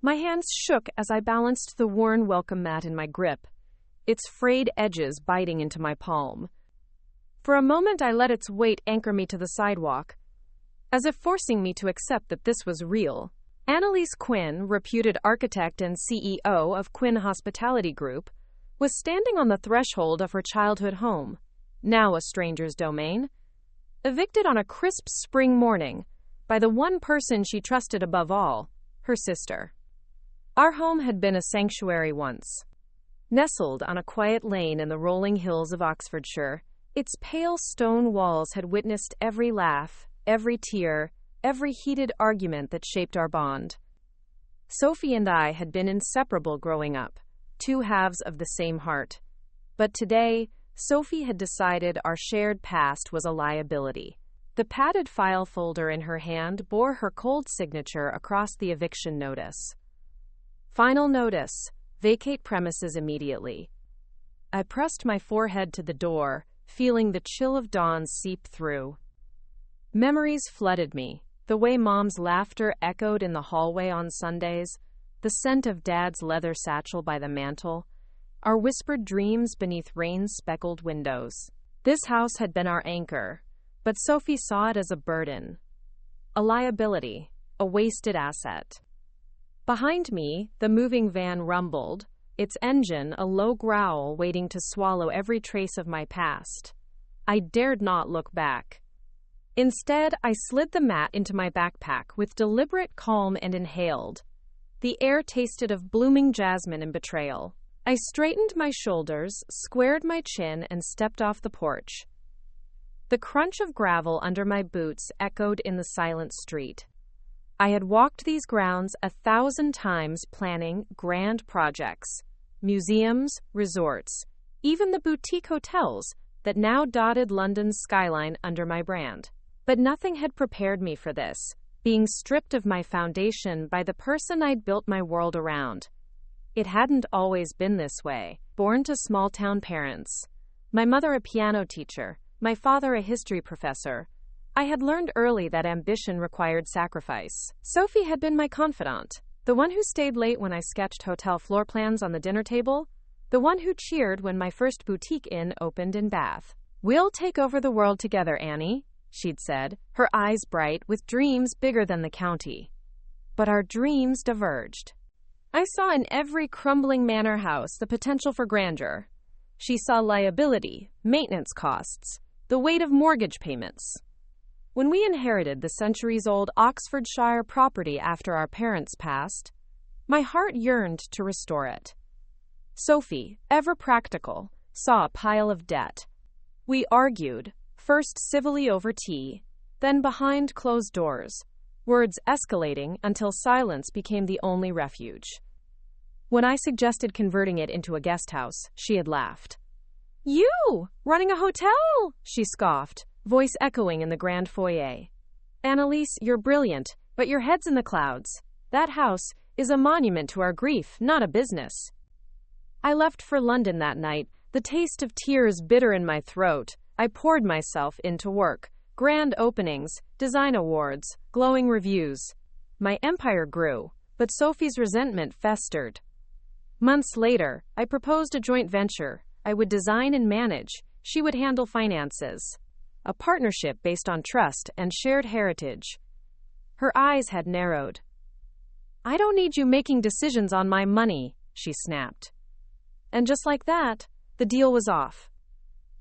My hands shook as I balanced the worn welcome mat in my grip, its frayed edges biting into my palm. For a moment I let its weight anchor me to the sidewalk, as if forcing me to accept that this was real. Annalise Quinn, reputed architect and CEO of Quinn Hospitality Group, was standing on the threshold of her childhood home, now a stranger's domain, evicted on a crisp spring morning by the one person she trusted above all, her sister. Our home had been a sanctuary once. Nestled on a quiet lane in the rolling hills of Oxfordshire, its pale stone walls had witnessed every laugh, every tear, every heated argument that shaped our bond. Sophie and I had been inseparable growing up, two halves of the same heart. But today, Sophie had decided our shared past was a liability. The padded file folder in her hand bore her cold signature across the eviction notice. Final notice: vacate premises immediately. I pressed my forehead to the door, feeling the chill of dawn seep through. Memories flooded me, the way Mom's laughter echoed in the hallway on Sundays, the scent of Dad's leather satchel by the mantel, our whispered dreams beneath rain-speckled windows. This house had been our anchor, but Sophie saw it as a burden, a liability, a wasted asset. Behind me, the moving van rumbled, its engine a low growl waiting to swallow every trace of my past. I dared not look back. Instead, I slid the mat into my backpack with deliberate calm and inhaled. The air tasted of blooming jasmine and betrayal. I straightened my shoulders, squared my chin, and stepped off the porch. The crunch of gravel under my boots echoed in the silent street. I had walked these grounds 1,000 times planning grand projects, museums, resorts, even the boutique hotels that now dotted London's skyline under my brand. But nothing had prepared me for this, being stripped of my foundation by the person I'd built my world around. It hadn't always been this way. Born to small-town parents, my mother a piano teacher, my father a history professor, I had learned early that ambition required sacrifice. Sophie had been my confidant, the one who stayed late when I sketched hotel floor plans on the dinner table, the one who cheered when my first boutique inn opened in Bath. "We'll take over the world together, Annie," she'd said, her eyes bright with dreams bigger than the county. But our dreams diverged. I saw in every crumbling manor house the potential for grandeur. She saw liability, maintenance costs, the weight of mortgage payments. When we inherited the centuries-old Oxfordshire property after our parents passed, my heart yearned to restore it. Sophie, ever practical, saw a pile of debt. We argued, first civilly over tea, then behind closed doors, words escalating until silence became the only refuge. When I suggested converting it into a guest house, she had laughed. "You, running a hotel?" she scoffed, voice echoing in the grand foyer. "Annalise, you're brilliant, but your head's in the clouds. That house is a monument to our grief, not a business." I left for London that night, the taste of tears bitter in my throat. I poured myself into work. Grand openings, design awards, glowing reviews. My empire grew, but Sophie's resentment festered. Months later, I proposed a joint venture. I would design and manage. She would handle finances. A partnership based on trust and shared heritage. Her eyes had narrowed. "I don't need you making decisions on my money," she snapped. And just like that, the deal was off.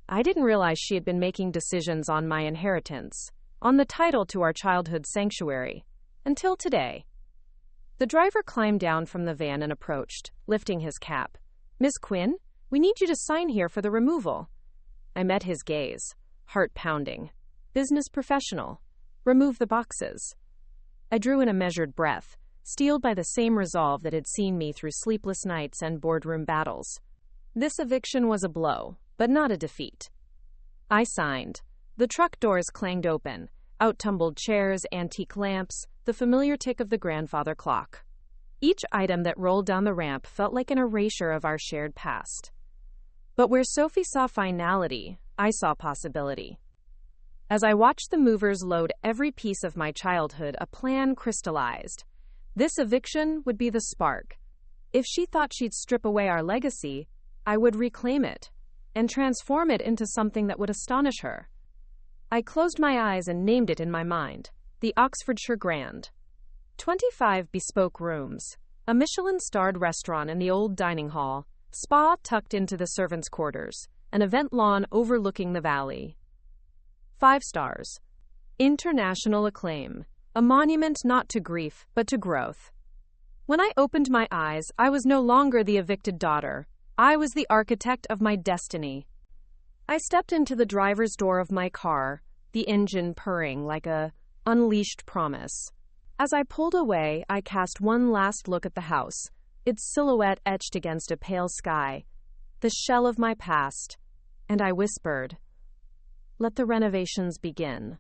I didn't realize she had been making decisions on my inheritance, on the title to our childhood sanctuary, until today. The driver climbed down from the van and approached, lifting his cap. "Miss Quinn, we need you to sign here for the removal." I met his gaze, heart pounding. Business professional. Remove the boxes. I drew in a measured breath, steeled by the same resolve that had seen me through sleepless nights and boardroom battles. This eviction was a blow, but not a defeat. I signed. The truck doors clanged open, out tumbled chairs, antique lamps, the familiar tick of the grandfather clock. Each item that rolled down the ramp felt like an erasure of our shared past. But where Sophie saw finality, I saw possibility. As I watched the movers load every piece of my childhood, a plan crystallized. This eviction would be the spark. If she thought she'd strip away our legacy, I would reclaim it and transform it into something that would astonish her. I closed my eyes and named it in my mind, the Oxfordshire Grand. 25 bespoke rooms, a Michelin-starred restaurant in the old dining hall, spa tucked into the servants' quarters, an event lawn overlooking the valley. 5 stars. International acclaim, a monument not to grief, but to growth. When I opened my eyes, I was no longer the evicted daughter. I was the architect of my destiny. I stepped into the driver's door of my car, the engine purring like a unleashed promise. As I pulled away, I cast one last look at the house, its silhouette etched against a pale sky, the shell of my past, and I whispered, "Let the renovations begin."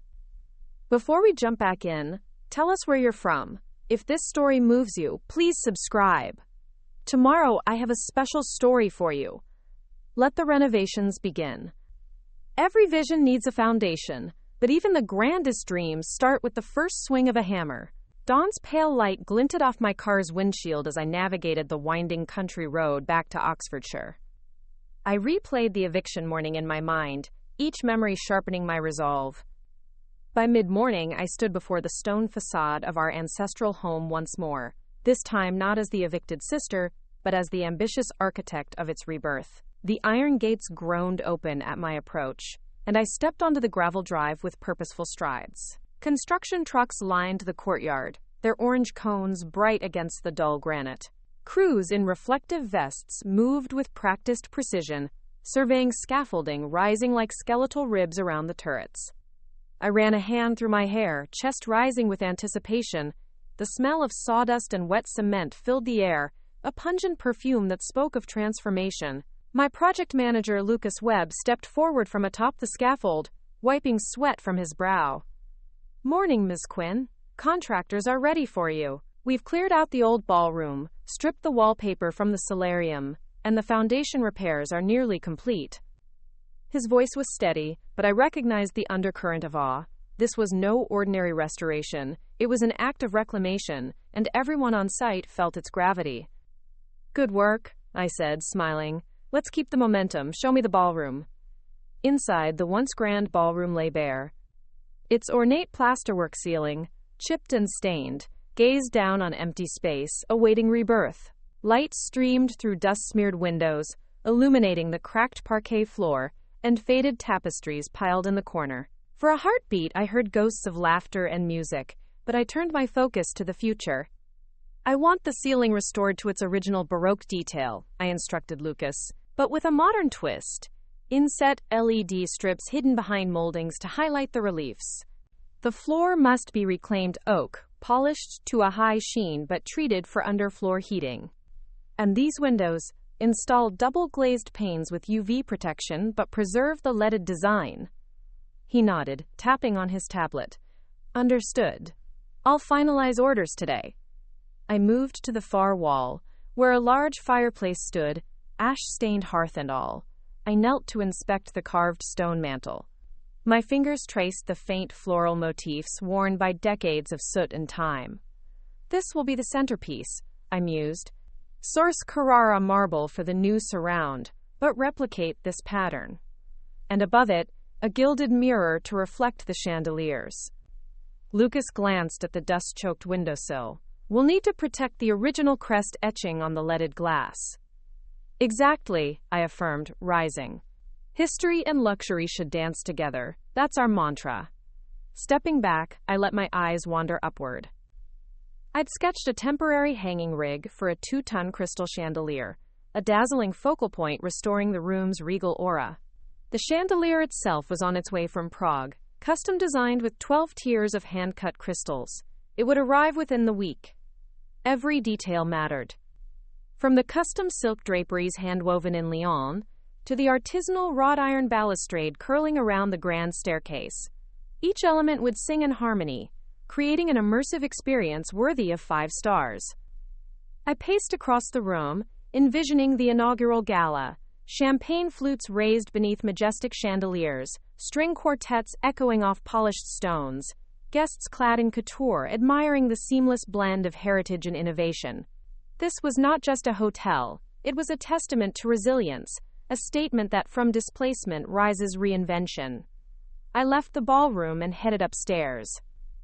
Before we jump back in, tell us where you're from. If this story moves you, please subscribe. Tomorrow, I have a special story for you. Let the renovations begin. Every vision needs a foundation, but even the grandest dreams start with the first swing of a hammer. Dawn's pale light glinted off my car's windshield as I navigated the winding country road back to Oxfordshire. I replayed the eviction morning in my mind, each memory sharpening my resolve. By mid-morning, I stood before the stone facade of our ancestral home once more, this time not as the evicted sister, but as the ambitious architect of its rebirth. The iron gates groaned open at my approach, and I stepped onto the gravel drive with purposeful strides. Construction trucks lined the courtyard, their orange cones bright against the dull granite. Crews in reflective vests moved with practiced precision, surveying scaffolding rising like skeletal ribs around the turrets. I ran a hand through my hair, chest rising with anticipation. The smell of sawdust and wet cement filled the air, a pungent perfume that spoke of transformation. My project manager, Lucas Webb, stepped forward from atop the scaffold, wiping sweat from his brow. "Morning, Ms. Quinn. Contractors are ready for you. We've cleared out the old ballroom, stripped the wallpaper from the solarium, and the foundation repairs are nearly complete." His voice was steady, but I recognized the undercurrent of awe. This was no ordinary restoration. It was an act of reclamation, and everyone on site felt its gravity. "Good work," I said, smiling. "Let's keep the momentum. Show me the ballroom." Inside, the once grand ballroom lay bare. Its ornate plasterwork ceiling, chipped and stained, gazed down on empty space, awaiting rebirth. Light streamed through dust-smeared windows, illuminating the cracked parquet floor and faded tapestries piled in the corner. For a heartbeat, I heard ghosts of laughter and music, but I turned my focus to the future. "I want the ceiling restored to its original Baroque detail," I instructed Lucas, "but with a modern twist. Inset LED strips hidden behind moldings to highlight the reliefs. The floor must be reclaimed oak, polished to a high sheen but treated for underfloor heating. And these windows, install double-glazed panes with UV protection but preserve the leaded design." He nodded, tapping on his tablet. "Understood. I'll finalize orders today." I moved to the far wall, where a large fireplace stood, ash-stained hearth and all. I knelt to inspect the carved stone mantel. My fingers traced the faint floral motifs worn by decades of soot and time. "This will be the centerpiece," I mused. "Source Carrara marble for the new surround, but replicate this pattern. And above it, a gilded mirror to reflect the chandeliers." Lucas glanced at the dust-choked windowsill. "We'll need to protect the original crest etching on the leaded glass." "Exactly," I affirmed, rising. "History and luxury should dance together. That's our mantra." Stepping back, I let my eyes wander upward. I'd sketched a temporary hanging rig for a 2-ton crystal chandelier, a dazzling focal point restoring the room's regal aura. The chandelier itself was on its way from Prague, custom designed with 12 tiers of hand-cut crystals. It would arrive within the week. Every detail mattered. From the custom silk draperies hand-woven in Lyon, to the artisanal wrought iron balustrade curling around the grand staircase. Each element would sing in harmony, creating an immersive experience worthy of 5 stars. I paced across the room, envisioning the inaugural gala, champagne flutes raised beneath majestic chandeliers, string quartets echoing off polished stones, guests clad in couture admiring the seamless blend of heritage and innovation. This was not just a hotel, it was a testament to resilience, a statement that from displacement rises reinvention. I left the ballroom and headed upstairs.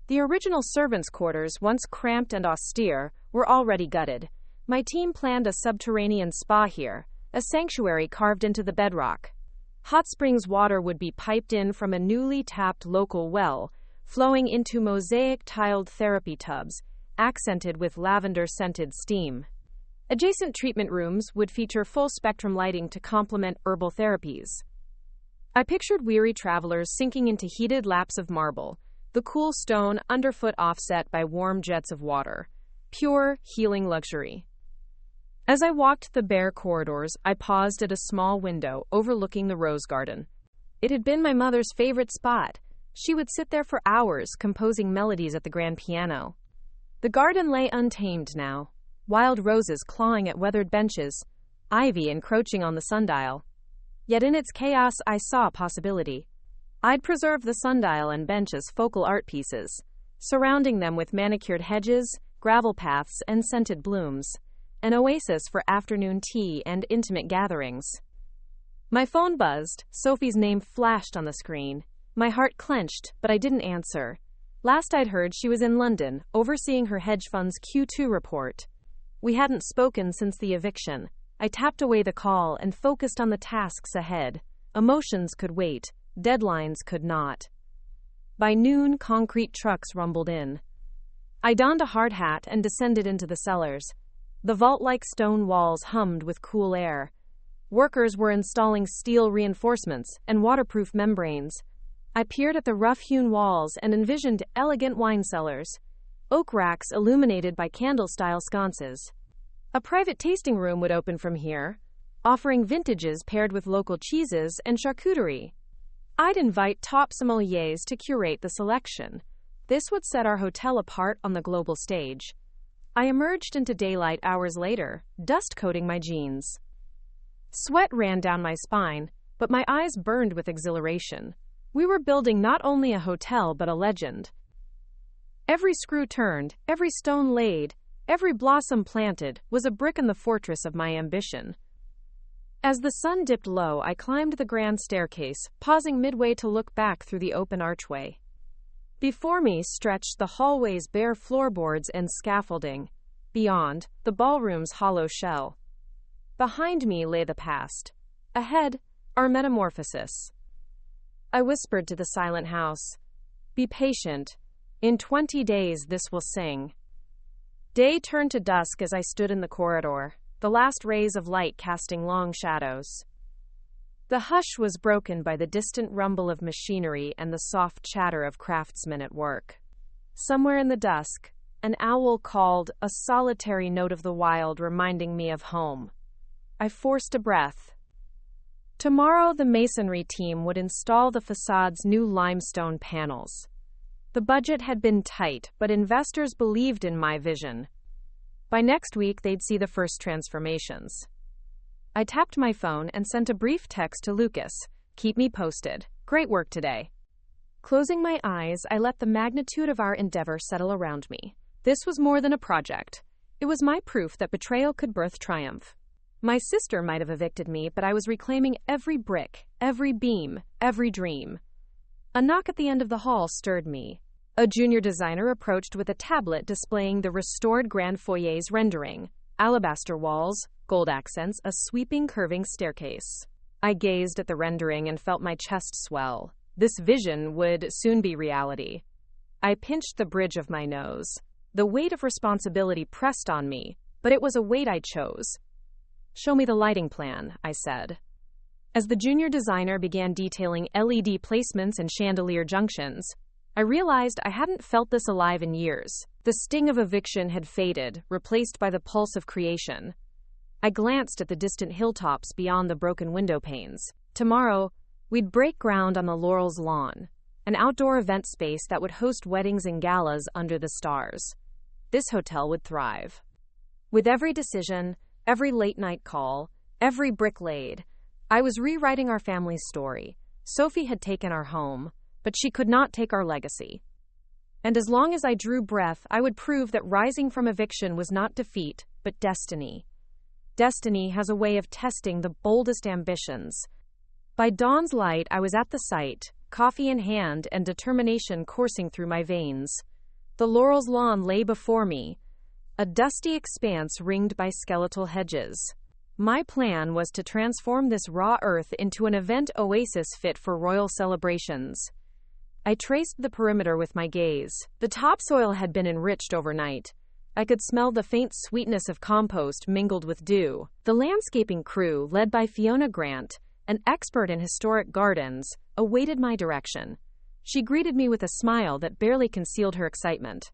The original servants' quarters, once cramped and austere, were already gutted. My team planned a subterranean spa here, a sanctuary carved into the bedrock. Hot springs water would be piped in from a newly tapped local well, flowing into mosaic-tiled therapy tubs, accented with lavender-scented steam. Adjacent treatment rooms would feature full-spectrum lighting to complement herbal therapies. I pictured weary travelers sinking into heated laps of marble, the cool stone underfoot offset by warm jets of water. Pure, healing luxury. As I walked the bare corridors, I paused at a small window overlooking the rose garden. It had been my mother's favorite spot. She would sit there for hours, composing melodies at the grand piano. The garden lay untamed now, wild roses clawing at weathered benches, ivy encroaching on the sundial. Yet in its chaos, I saw possibility. I'd preserve the sundial and benches focal art pieces, surrounding them with manicured hedges, gravel paths, and scented blooms, an oasis for afternoon tea and intimate gatherings. My phone buzzed, Sophie's name flashed on the screen. My heart clenched, but I didn't answer. Last I'd heard, she was in London, overseeing her hedge fund's Q2 report. We hadn't spoken since the eviction. I tapped away the call and focused on the tasks ahead. Emotions could wait. Deadlines could not. By noon, concrete trucks rumbled in. I donned a hard hat and descended into the cellars. The vault-like stone walls hummed with cool air. Workers were installing steel reinforcements and waterproof membranes. I peered at the rough-hewn walls and envisioned elegant wine cellars, oak racks illuminated by candle-style sconces. A private tasting room would open from here, offering vintages paired with local cheeses and charcuterie. I'd invite top sommeliers to curate the selection. This would set our hotel apart on the global stage. I emerged into daylight hours later, dust-coating my jeans. Sweat ran down my spine, but my eyes burned with exhilaration. We were building not only a hotel but a legend. Every screw turned, every stone laid, every blossom planted was a brick in the fortress of my ambition. As the sun dipped low, I climbed the grand staircase, pausing midway to look back through the open archway. Before me stretched the hallway's bare floorboards and scaffolding. Beyond, the ballroom's hollow shell. Behind me lay the past. Ahead, our metamorphosis. I whispered to the silent house, "Be patient. In 20 days this will sing." Day turned to dusk as I stood in the corridor, the last rays of light casting long shadows. The hush was broken by the distant rumble of machinery and the soft chatter of craftsmen at work. Somewhere in the dusk, an owl called, a solitary note of the wild reminding me of home. I forced a breath. Tomorrow, the masonry team would install the facade's new limestone panels. The budget had been tight, but investors believed in my vision. By next week, they'd see the first transformations. I tapped my phone and sent a brief text to Lucas. "Keep me posted. Great work today." Closing my eyes, I let the magnitude of our endeavor settle around me. This was more than a project. It was my proof that betrayal could birth triumph. My sister might have evicted me, but I was reclaiming every brick, every beam, every dream. A knock at the end of the hall stirred me. A junior designer approached with a tablet displaying the restored grand foyer's rendering. Alabaster walls, gold accents, a sweeping curving staircase. I gazed at the rendering and felt my chest swell. This vision would soon be reality. I pinched the bridge of my nose. The weight of responsibility pressed on me, but it was a weight I chose. "Show me the lighting plan," I said. As the junior designer began detailing LED placements and chandelier junctions, I realized I hadn't felt this alive in years. The sting of eviction had faded, replaced by the pulse of creation. I glanced at the distant hilltops beyond the broken window panes. Tomorrow, we'd break ground on the Laurel's lawn, an outdoor event space that would host weddings and galas under the stars. This hotel would thrive. With every decision, every late-night call, every brick laid, I was rewriting our family's story. Sophie had taken our home, but she could not take our legacy. And as long as I drew breath, I would prove that rising from eviction was not defeat, but destiny. Destiny has a way of testing the boldest ambitions. By dawn's light, I was at the site, coffee in hand and determination coursing through my veins. The Laurel's lawn lay before me, a dusty expanse ringed by skeletal hedges. My plan was to transform this raw earth into an event oasis fit for royal celebrations. I traced the perimeter with my gaze. The topsoil had been enriched overnight. I could smell the faint sweetness of compost mingled with dew. The landscaping crew, led by Fiona Grant, an expert in historic gardens, awaited my direction. She greeted me with a smile that barely concealed her excitement.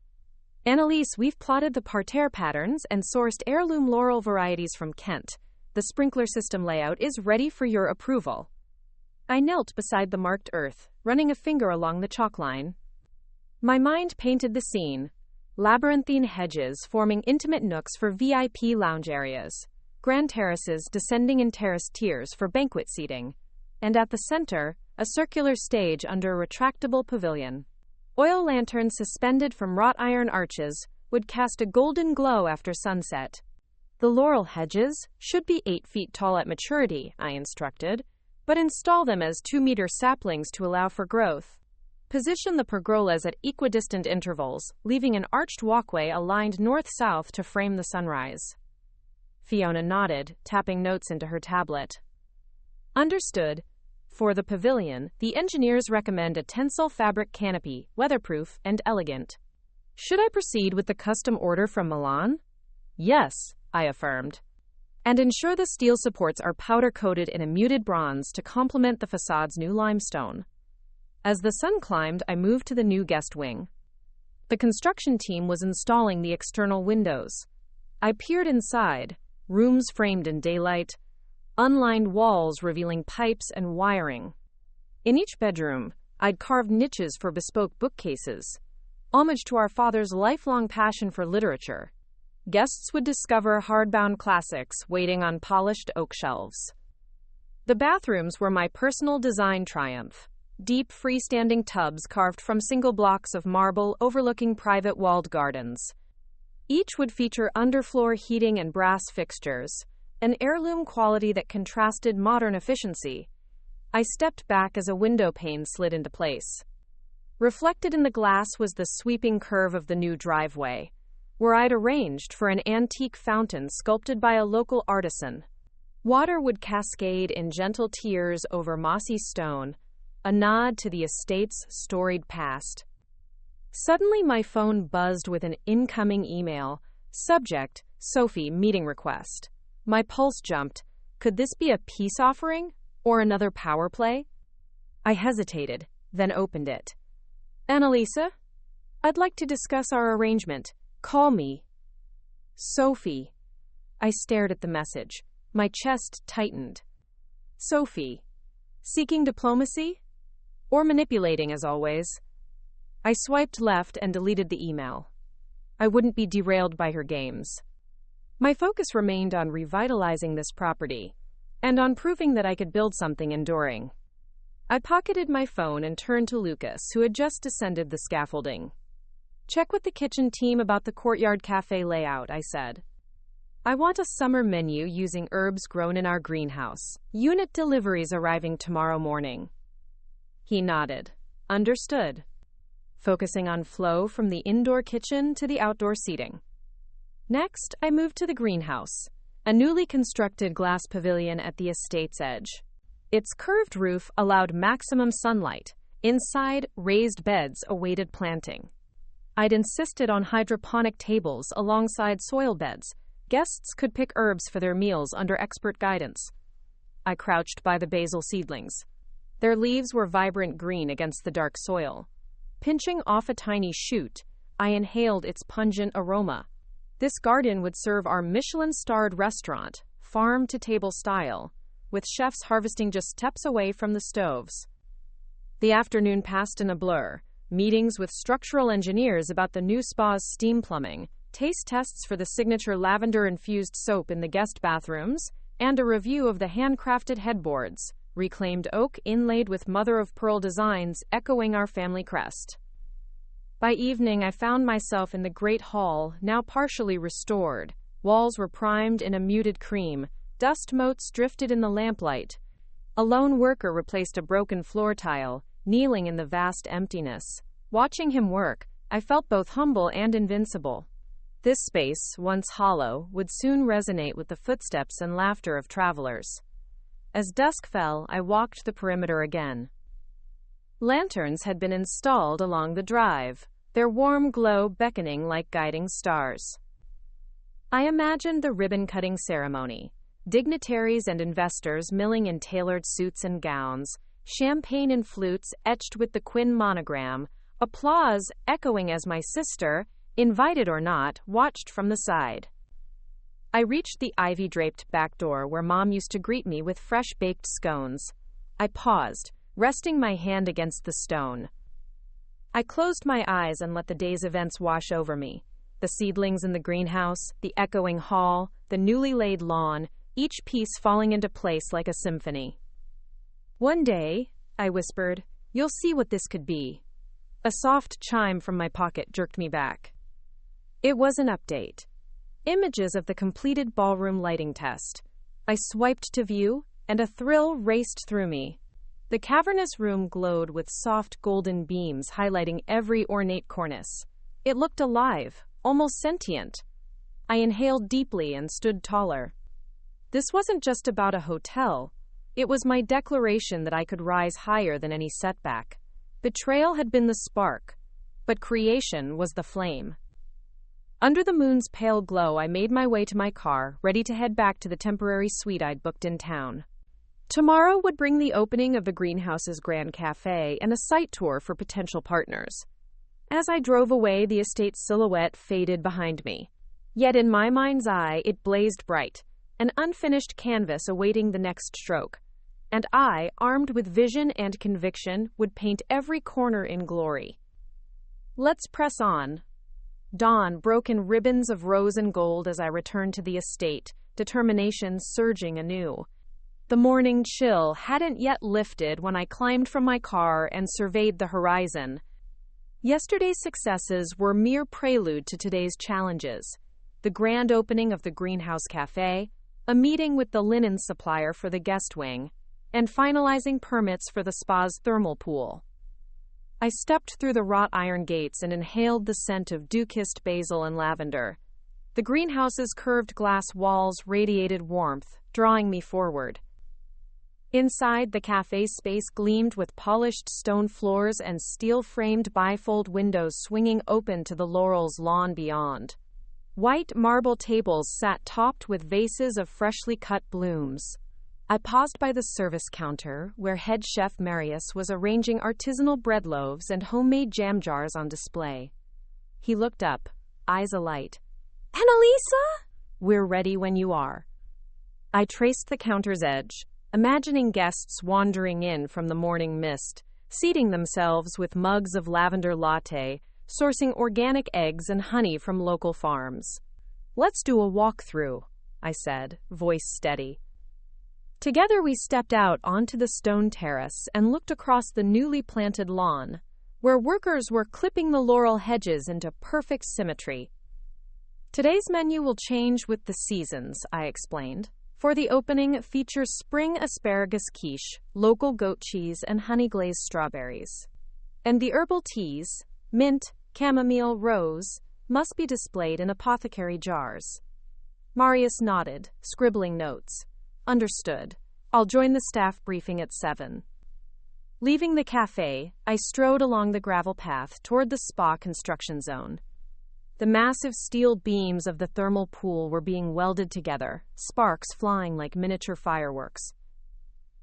"Annalise, we've plotted the parterre patterns and sourced heirloom laurel varieties from Kent. The sprinkler system layout is ready for your approval." I knelt beside the marked earth, running a finger along the chalk line. My mind painted the scene. Labyrinthine hedges forming intimate nooks for VIP lounge areas, grand terraces descending in terraced tiers for banquet seating, and at the center, a circular stage under a retractable pavilion. Oil lanterns suspended from wrought iron arches would cast a golden glow after sunset. The laurel hedges should be 8 feet tall at maturity, I instructed, but install them as 2-meter saplings to allow for growth. Position the pergolas at equidistant intervals, leaving an arched walkway aligned north-south to frame the sunrise. Fiona nodded, tapping notes into her tablet. "Understood. For the pavilion, the engineers recommend a tensile fabric canopy, weatherproof and elegant. Should I proceed with the custom order from Milan?" "Yes," I affirmed. "And ensure the steel supports are powder-coated in a muted bronze to complement the facade's new limestone." As the sun climbed, I moved to the new guest wing. The construction team was installing the external windows. I peered inside, rooms framed in daylight, unlined walls revealing pipes and wiring. In each bedroom, I'd carved niches for bespoke bookcases, homage to our father's lifelong passion for literature. Guests would discover hardbound classics waiting on polished oak shelves. The bathrooms were my personal design triumph. Deep freestanding tubs carved from single blocks of marble overlooking private walled gardens. Each would feature underfloor heating and brass fixtures, an heirloom quality that contrasted modern efficiency. I stepped back as a window pane slid into place. Reflected in the glass was the sweeping curve of the new driveway, where I'd arranged for an antique fountain sculpted by a local artisan. Water would cascade in gentle tears over mossy stone, a nod to the estate's storied past. Suddenly, my phone buzzed with an incoming email. Subject, Sophie, meeting request. My pulse jumped. Could this be a peace offering? Or another power play? I hesitated, then opened it. "Annalisa? I'd like to discuss our arrangement. Call me." "Sophie." I stared at the message. My chest tightened. "Sophie. Seeking diplomacy? Or manipulating, as always?" I swiped left and deleted the email. I wouldn't be derailed by her games. My focus remained on revitalizing this property, and on proving that I could build something enduring. I pocketed my phone and turned to Lucas, who had just descended the scaffolding. "Check with the kitchen team about the courtyard cafe layout," I said. "I want a summer menu using herbs grown in our greenhouse. Unit deliveries arriving tomorrow morning." He nodded. "Understood." Focusing on flow from the indoor kitchen to the outdoor seating. Next, I moved to the greenhouse, a newly constructed glass pavilion at the estate's edge. Its curved roof allowed maximum sunlight. Inside, raised beds awaited planting. I'd insisted on hydroponic tables alongside soil beds. Guests could pick herbs for their meals under expert guidance. I crouched by the basil seedlings. Their leaves were vibrant green against the dark soil. Pinching off a tiny shoot, I inhaled its pungent aroma. This garden would serve our Michelin-starred restaurant, farm-to-table style, with chefs harvesting just steps away from the stoves. The afternoon passed in a blur. Meetings with structural engineers about the new spa's steam plumbing, taste tests for the signature lavender-infused soap in the guest bathrooms, and a review of the handcrafted headboards, reclaimed oak inlaid with mother-of-pearl designs echoing our family crest. By evening, I found myself in the great hall, now partially restored. Walls were primed in a muted cream. Dust motes drifted in the lamplight. A lone worker replaced a broken floor tile, kneeling in the vast emptiness. Watching him work, I felt both humble and invincible. This space, once hollow, would soon resonate with the footsteps and laughter of travelers. As dusk fell, I walked the perimeter again. Lanterns had been installed along the drive, their warm glow beckoning like guiding stars. I imagined the ribbon-cutting ceremony, dignitaries and investors milling in tailored suits and gowns, champagne and flutes etched with the Quinn monogram, applause echoing as my sister, invited or not, watched from the side. I reached the ivy-draped back door where Mom used to greet me with fresh-baked scones. I paused, resting my hand against the stone. I closed my eyes and let the day's events wash over me. The seedlings in the greenhouse, the echoing hall, the newly laid lawn, each piece falling into place like a symphony. "One day," I whispered, "you'll see what this could be." A soft chime from my pocket jerked me back. It was an update. Images of the completed ballroom lighting test. I swiped to view, and a thrill raced through me. The cavernous room glowed with soft golden beams highlighting every ornate cornice. It looked alive, almost sentient. I inhaled deeply and stood taller. This wasn't just about a hotel. It was my declaration that I could rise higher than any setback. Betrayal had been the spark, but creation was the flame. Under the moon's pale glow, I made my way to my car, ready to head back to the temporary suite I'd booked in town. Tomorrow would bring the opening of the greenhouse's Grand Café and a site tour for potential partners. As I drove away, the estate's silhouette faded behind me. Yet in my mind's eye, it blazed bright, an unfinished canvas awaiting the next stroke. And I, armed with vision and conviction, would paint every corner in glory. Let's press on. Dawn broke in ribbons of rose and gold as I returned to the estate, determination surging anew. The morning chill hadn't yet lifted when I climbed from my car and surveyed the horizon. Yesterday's successes were mere prelude to today's challenges. The grand opening of the Greenhouse Cafe, a meeting with the linen supplier for the guest wing, and finalizing permits for the spa's thermal pool. I stepped through the wrought iron gates and inhaled the scent of dew-kissed basil and lavender. The greenhouse's curved glass walls radiated warmth, drawing me forward. Inside, the cafe's space gleamed with polished stone floors and steel-framed bifold windows swinging open to the laurel's lawn beyond. White marble tables sat topped with vases of freshly cut blooms. I paused by the service counter, where head chef Marius was arranging artisanal bread loaves and homemade jam jars on display. He looked up, eyes alight. "Annalisa?" "We're ready when you are." I traced the counter's edge, imagining guests wandering in from the morning mist, seating themselves with mugs of lavender latte, sourcing organic eggs and honey from local farms. "Let's do a walkthrough," I said, voice steady. Together we stepped out onto the stone terrace and looked across the newly planted lawn, where workers were clipping the laurel hedges into perfect symmetry. "Today's menu will change with the seasons," I explained. For the opening, features spring asparagus quiche, local goat cheese, and honey-glazed strawberries. And the herbal teas, mint, chamomile, rose, must be displayed in apothecary jars. Marius nodded, scribbling notes. "Understood. I'll join the staff briefing at 7. Leaving the cafe, I strode along the gravel path toward the spa construction zone. The massive steel beams of the thermal pool were being welded together, sparks flying like miniature fireworks.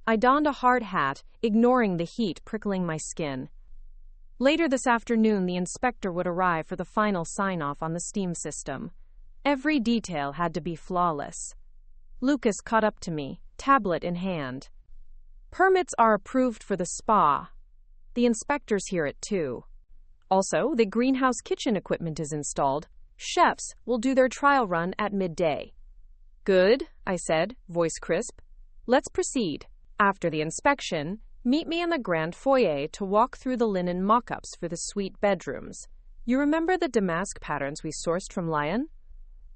I donned a hard hat, ignoring the heat prickling my skin. Later this afternoon, the inspector would arrive for the final sign-off on the steam system. Every detail had to be flawless. Lucas caught up to me, tablet in hand. "Permits are approved for the spa. The inspector's here at 2. Also, the greenhouse kitchen equipment is installed. Chefs will do their trial run at midday." "Good," I said, voice crisp. "Let's proceed. After the inspection, meet me in the grand foyer to walk through the linen mock-ups for the suite bedrooms. You remember the damask patterns we sourced from Lion?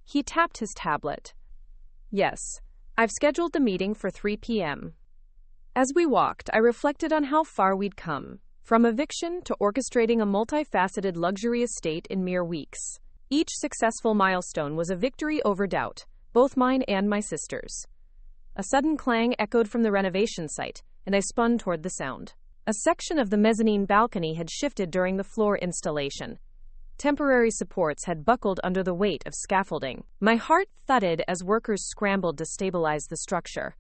He tapped his tablet. Yes, I've scheduled the meeting for 3 p.m. As we walked, I reflected on how far we'd come, from eviction to orchestrating a multifaceted luxury estate in mere weeks. Each successful milestone was a victory over doubt, both mine and my sister's. A sudden clang echoed from the renovation site, and I spun toward the sound. A section of the mezzanine balcony had shifted during the floor installation. Temporary supports had buckled under the weight of scaffolding. My heart thudded as workers scrambled to stabilize the structure.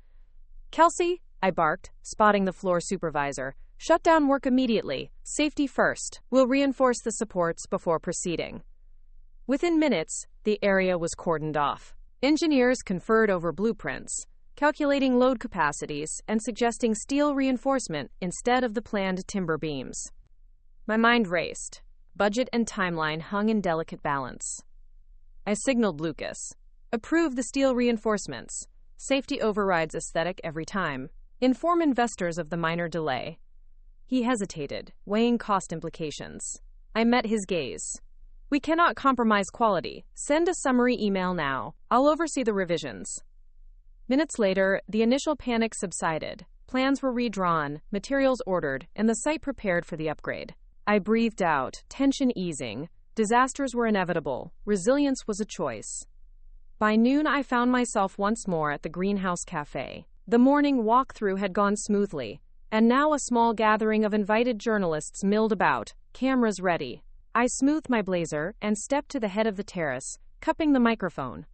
"Kelsey," I barked, spotting the floor supervisor. "Shut down work immediately. Safety first. We'll reinforce the supports before proceeding." Within minutes, the area was cordoned off. Engineers conferred over blueprints, calculating load capacities and suggesting steel reinforcement instead of the planned timber beams. My mind raced. Budget and timeline hung in delicate balance. I signaled Lucas. "Approve the steel reinforcements. Safety overrides aesthetic every time. Inform investors of the minor delay." He hesitated, weighing cost implications. I met his gaze. "We cannot compromise quality. Send a summary email now. I'll oversee the revisions." Minutes later, the initial panic subsided. Plans were redrawn, materials ordered, and the site prepared for the upgrade. I breathed out, tension easing. Disasters were inevitable. Resilience was a choice. By noon, I found myself once more at the Greenhouse Cafe. The morning walkthrough had gone smoothly, and now a small gathering of invited journalists milled about, cameras ready. I smoothed my blazer and stepped to the head of the terrace, cupping the microphone.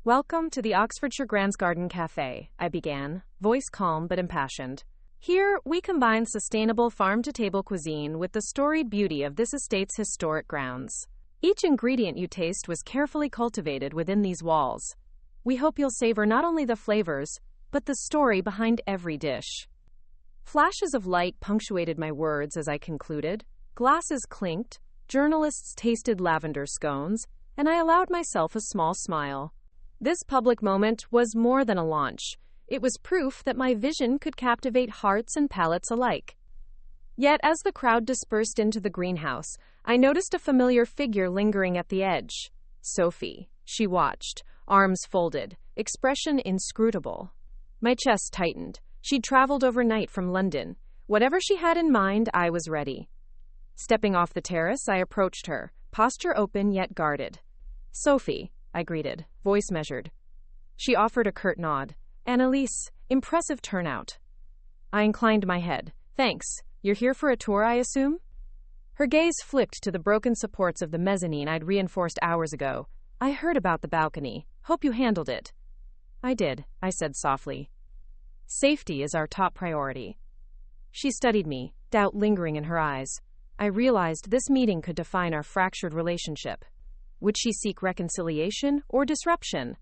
"Welcome to the Oxfordshire Grange Garden Cafe," I began, voice calm but impassioned. "Here, we combine sustainable farm-to-table cuisine with the storied beauty of this estate's historic grounds. Each ingredient you taste was carefully cultivated within these walls. We hope you'll savor not only the flavors, but the story behind every dish." Flashes of light punctuated my words as I concluded. Glasses clinked, journalists tasted lavender scones, and I allowed myself a small smile. This public moment was more than a launch. It was proof that my vision could captivate hearts and palates alike. Yet as the crowd dispersed into the greenhouse, I noticed a familiar figure lingering at the edge. Sophie. She watched, arms folded, expression inscrutable. My chest tightened. She'd traveled overnight from London. Whatever she had in mind, I was ready. Stepping off the terrace, I approached her, posture open yet guarded. "Sophie," I greeted, voice measured. She offered a curt nod. "Annalise, impressive turnout." I inclined my head. "Thanks. You're here for a tour, I assume?" Her gaze flipped to the broken supports of the mezzanine I'd reinforced hours ago. "I heard about the balcony. Hope you handled it." "I did," I said softly. "Safety is our top priority." She studied me, doubt lingering in her eyes. I realized this meeting could define our fractured relationship. Would she seek reconciliation or disruption?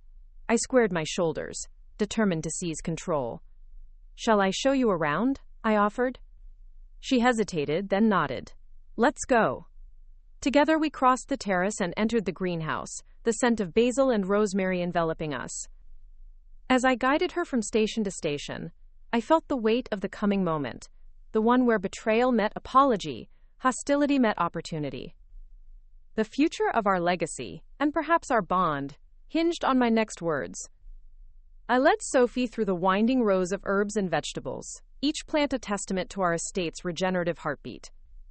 I squared my shoulders, determined to seize control. "Shall I show you around?" I offered. She hesitated, then nodded. "Let's go." Together we crossed the terrace and entered the greenhouse, the scent of basil and rosemary enveloping us. As I guided her from station to station, I felt the weight of the coming moment, the one where betrayal met apology, hostility met opportunity. The future of our legacy, and perhaps our bond, hinged on my next words. I led Sophie through the winding rows of herbs and vegetables, each plant a testament to our estate's regenerative heartbeat.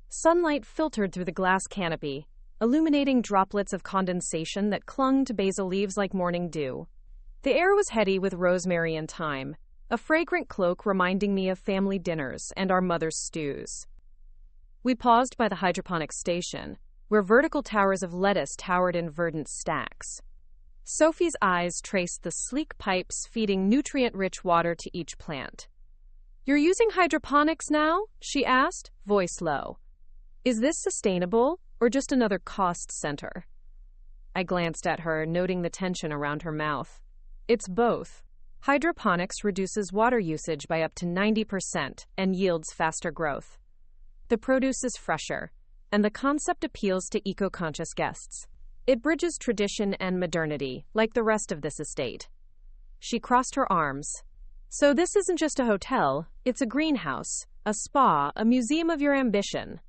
Sunlight filtered through the glass canopy, illuminating droplets of condensation that clung to basil leaves like morning dew. The air was heady with rosemary and thyme, a fragrant cloak reminding me of family dinners and our mother's stews. We paused by the hydroponics station, where vertical towers of lettuce towered in verdant stacks. Sophie's eyes traced the sleek pipes feeding nutrient-rich water to each plant. "You're using hydroponics now?" she asked, voice low. "Is this sustainable, or just another cost center?" I glanced at her, noting the tension around her mouth. "It's both. Hydroponics reduces water usage by up to 90% and yields faster growth. The produce is fresher, and the concept appeals to eco-conscious guests. It bridges tradition and modernity, like the rest of this estate." She crossed her arms. "So this isn't just a hotel, it's a greenhouse, a spa, a museum of your ambition."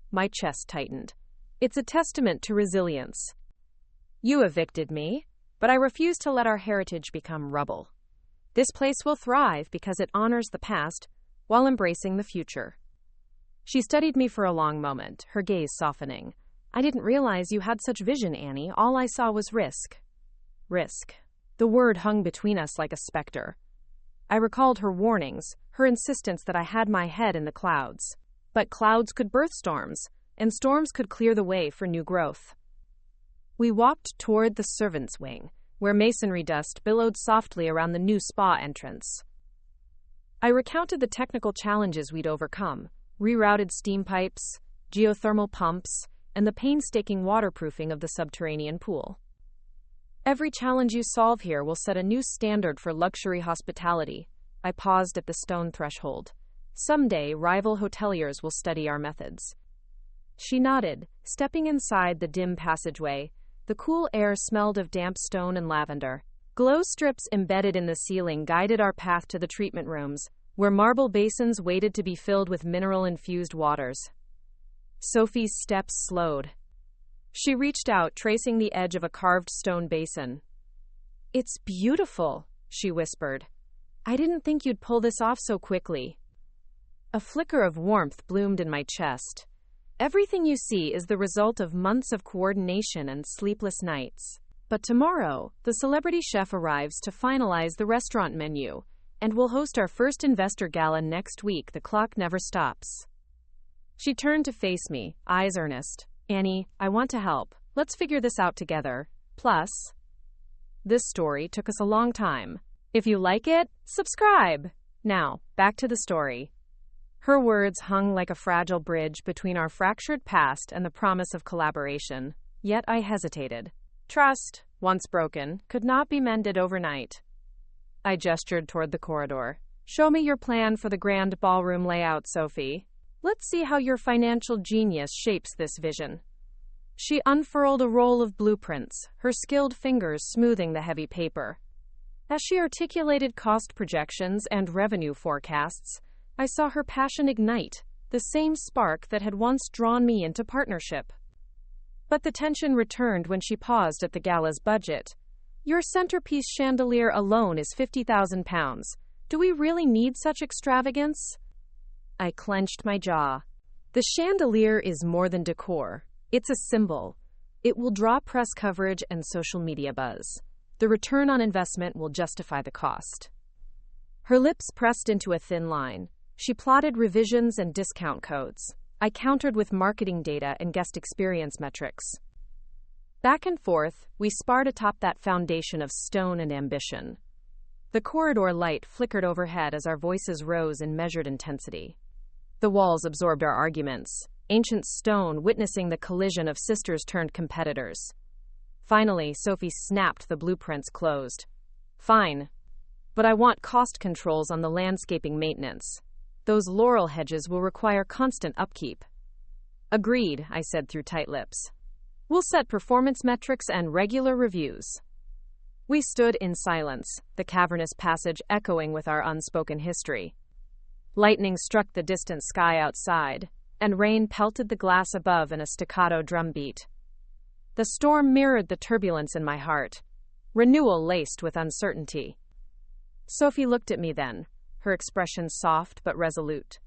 My chest tightened. It's a testament to resilience. You evicted me, but I refuse to let our heritage become rubble. This place will thrive because it honors the past while embracing the future. She studied me for a long moment, her gaze softening. I didn't realize you had such vision, Annie. All I saw was risk. Risk. The word hung between us like a specter. I recalled her warnings, her insistence that I had my head in the clouds. But clouds could birth storms, and storms could clear the way for new growth. We walked toward the servants' wing, where masonry dust billowed softly around the new spa entrance. I recounted the technical challenges we'd overcome: rerouted steam pipes, geothermal pumps, and the painstaking waterproofing of the subterranean pool. Every challenge you solve here will set a new standard for luxury hospitality. I paused at the stone threshold. Someday, rival hoteliers will study our methods. She nodded, stepping inside the dim passageway. The cool air smelled of damp stone and lavender. Glow strips embedded in the ceiling guided our path to the treatment rooms, where marble basins waited to be filled with mineral-infused waters. Sophie's steps slowed. She reached out, tracing the edge of a carved stone basin. "It's beautiful," she whispered. "I didn't think you'd pull this off so quickly." A flicker of warmth bloomed in my chest. Everything you see is the result of months of coordination and sleepless nights. But tomorrow, the celebrity chef arrives to finalize the restaurant menu, and we'll host our first investor gala next week. The clock never stops. She turned to face me, eyes earnest. "Annie, I want to help. Let's figure this out together. Plus, this story took us a long time. If you like it, subscribe. Now, back to the story." Her words hung like a fragile bridge between our fractured past and the promise of collaboration. Yet I hesitated. Trust, once broken, could not be mended overnight. I gestured toward the corridor. "Show me your plan for the grand ballroom layout, Sophie. Let's see how your financial genius shapes this vision." She unfurled a roll of blueprints, her skilled fingers smoothing the heavy paper. As she articulated cost projections and revenue forecasts, I saw her passion ignite, the same spark that had once drawn me into partnership. But the tension returned when she paused at the gala's budget. "Your centerpiece chandelier alone is £50,000. Do we really need such extravagance?" I clenched my jaw. "The chandelier is more than decor. It's a symbol. It will draw press coverage and social media buzz. The return on investment will justify the cost." Her lips pressed into a thin line. She plotted revisions and discount codes. I countered with marketing data and guest experience metrics. Back and forth, we sparred atop that foundation of stone and ambition. The corridor light flickered overhead as our voices rose in measured intensity. The walls absorbed our arguments, ancient stone witnessing the collision of sisters turned competitors. Finally, Sophie snapped the blueprints closed. "Fine, but I want cost controls on the landscaping maintenance. Those laurel hedges will require constant upkeep." "Agreed," I said through tight lips. "We'll set performance metrics and regular reviews." We stood in silence, the cavernous passage echoing with our unspoken history. Lightning struck the distant sky outside, and rain pelted the glass above in a staccato drumbeat. The storm mirrored the turbulence in my heart, renewal laced with uncertainty. Sophie looked at me then, her expression soft but resolute.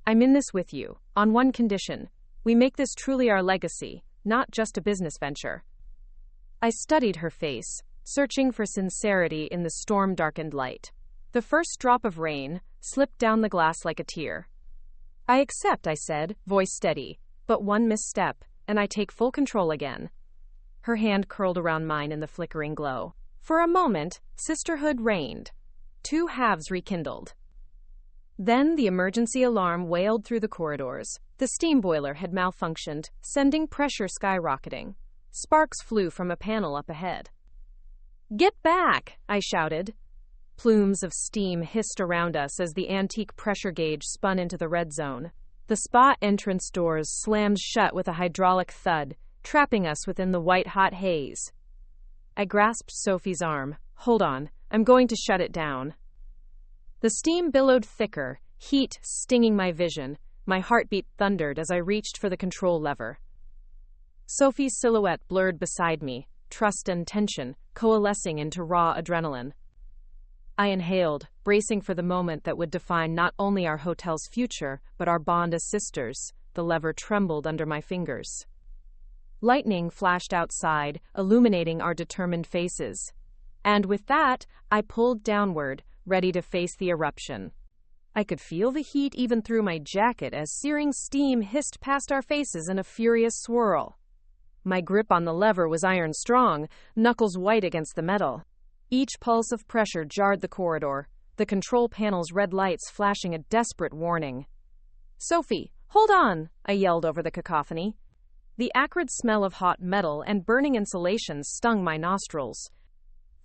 "I'm in this with you, on one condition. We make this truly our legacy, not just a business venture." I studied her face, searching for sincerity in the storm-darkened light. The first drop of rain slipped down the glass like a tear. "I accept," I said, voice steady, "but one misstep, and I take full control again." Her hand curled around mine in the flickering glow. For a moment, sisterhood reigned. Two halves rekindled. Then the emergency alarm wailed through the corridors. The steam boiler had malfunctioned, sending pressure skyrocketing. Sparks flew from a panel up ahead. "Get back!" I shouted. Plumes of steam hissed around us as the antique pressure gauge spun into the red zone. The spa entrance doors slammed shut with a hydraulic thud, trapping us within the white-hot haze. I grasped Sophie's arm. "Hold on. I'm going to shut it down." The steam billowed thicker, heat stinging my vision. My heartbeat thundered as I reached for the control lever. Sophie's silhouette blurred beside me, trust and tension coalescing into raw adrenaline. I inhaled, bracing for the moment that would define not only our hotel's future, but our bond as sisters. The lever trembled under my fingers. Lightning flashed outside, illuminating our determined faces. And with that, I pulled downward, ready to face the eruption. I could feel the heat even through my jacket as searing steam hissed past our faces in a furious swirl. My grip on the lever was iron strong, knuckles white against the metal. Each pulse of pressure jarred the corridor, the control panel's red lights flashing a desperate warning. "Sophie, hold on!" I yelled over the cacophony. The acrid smell of hot metal and burning insulation stung my nostrils.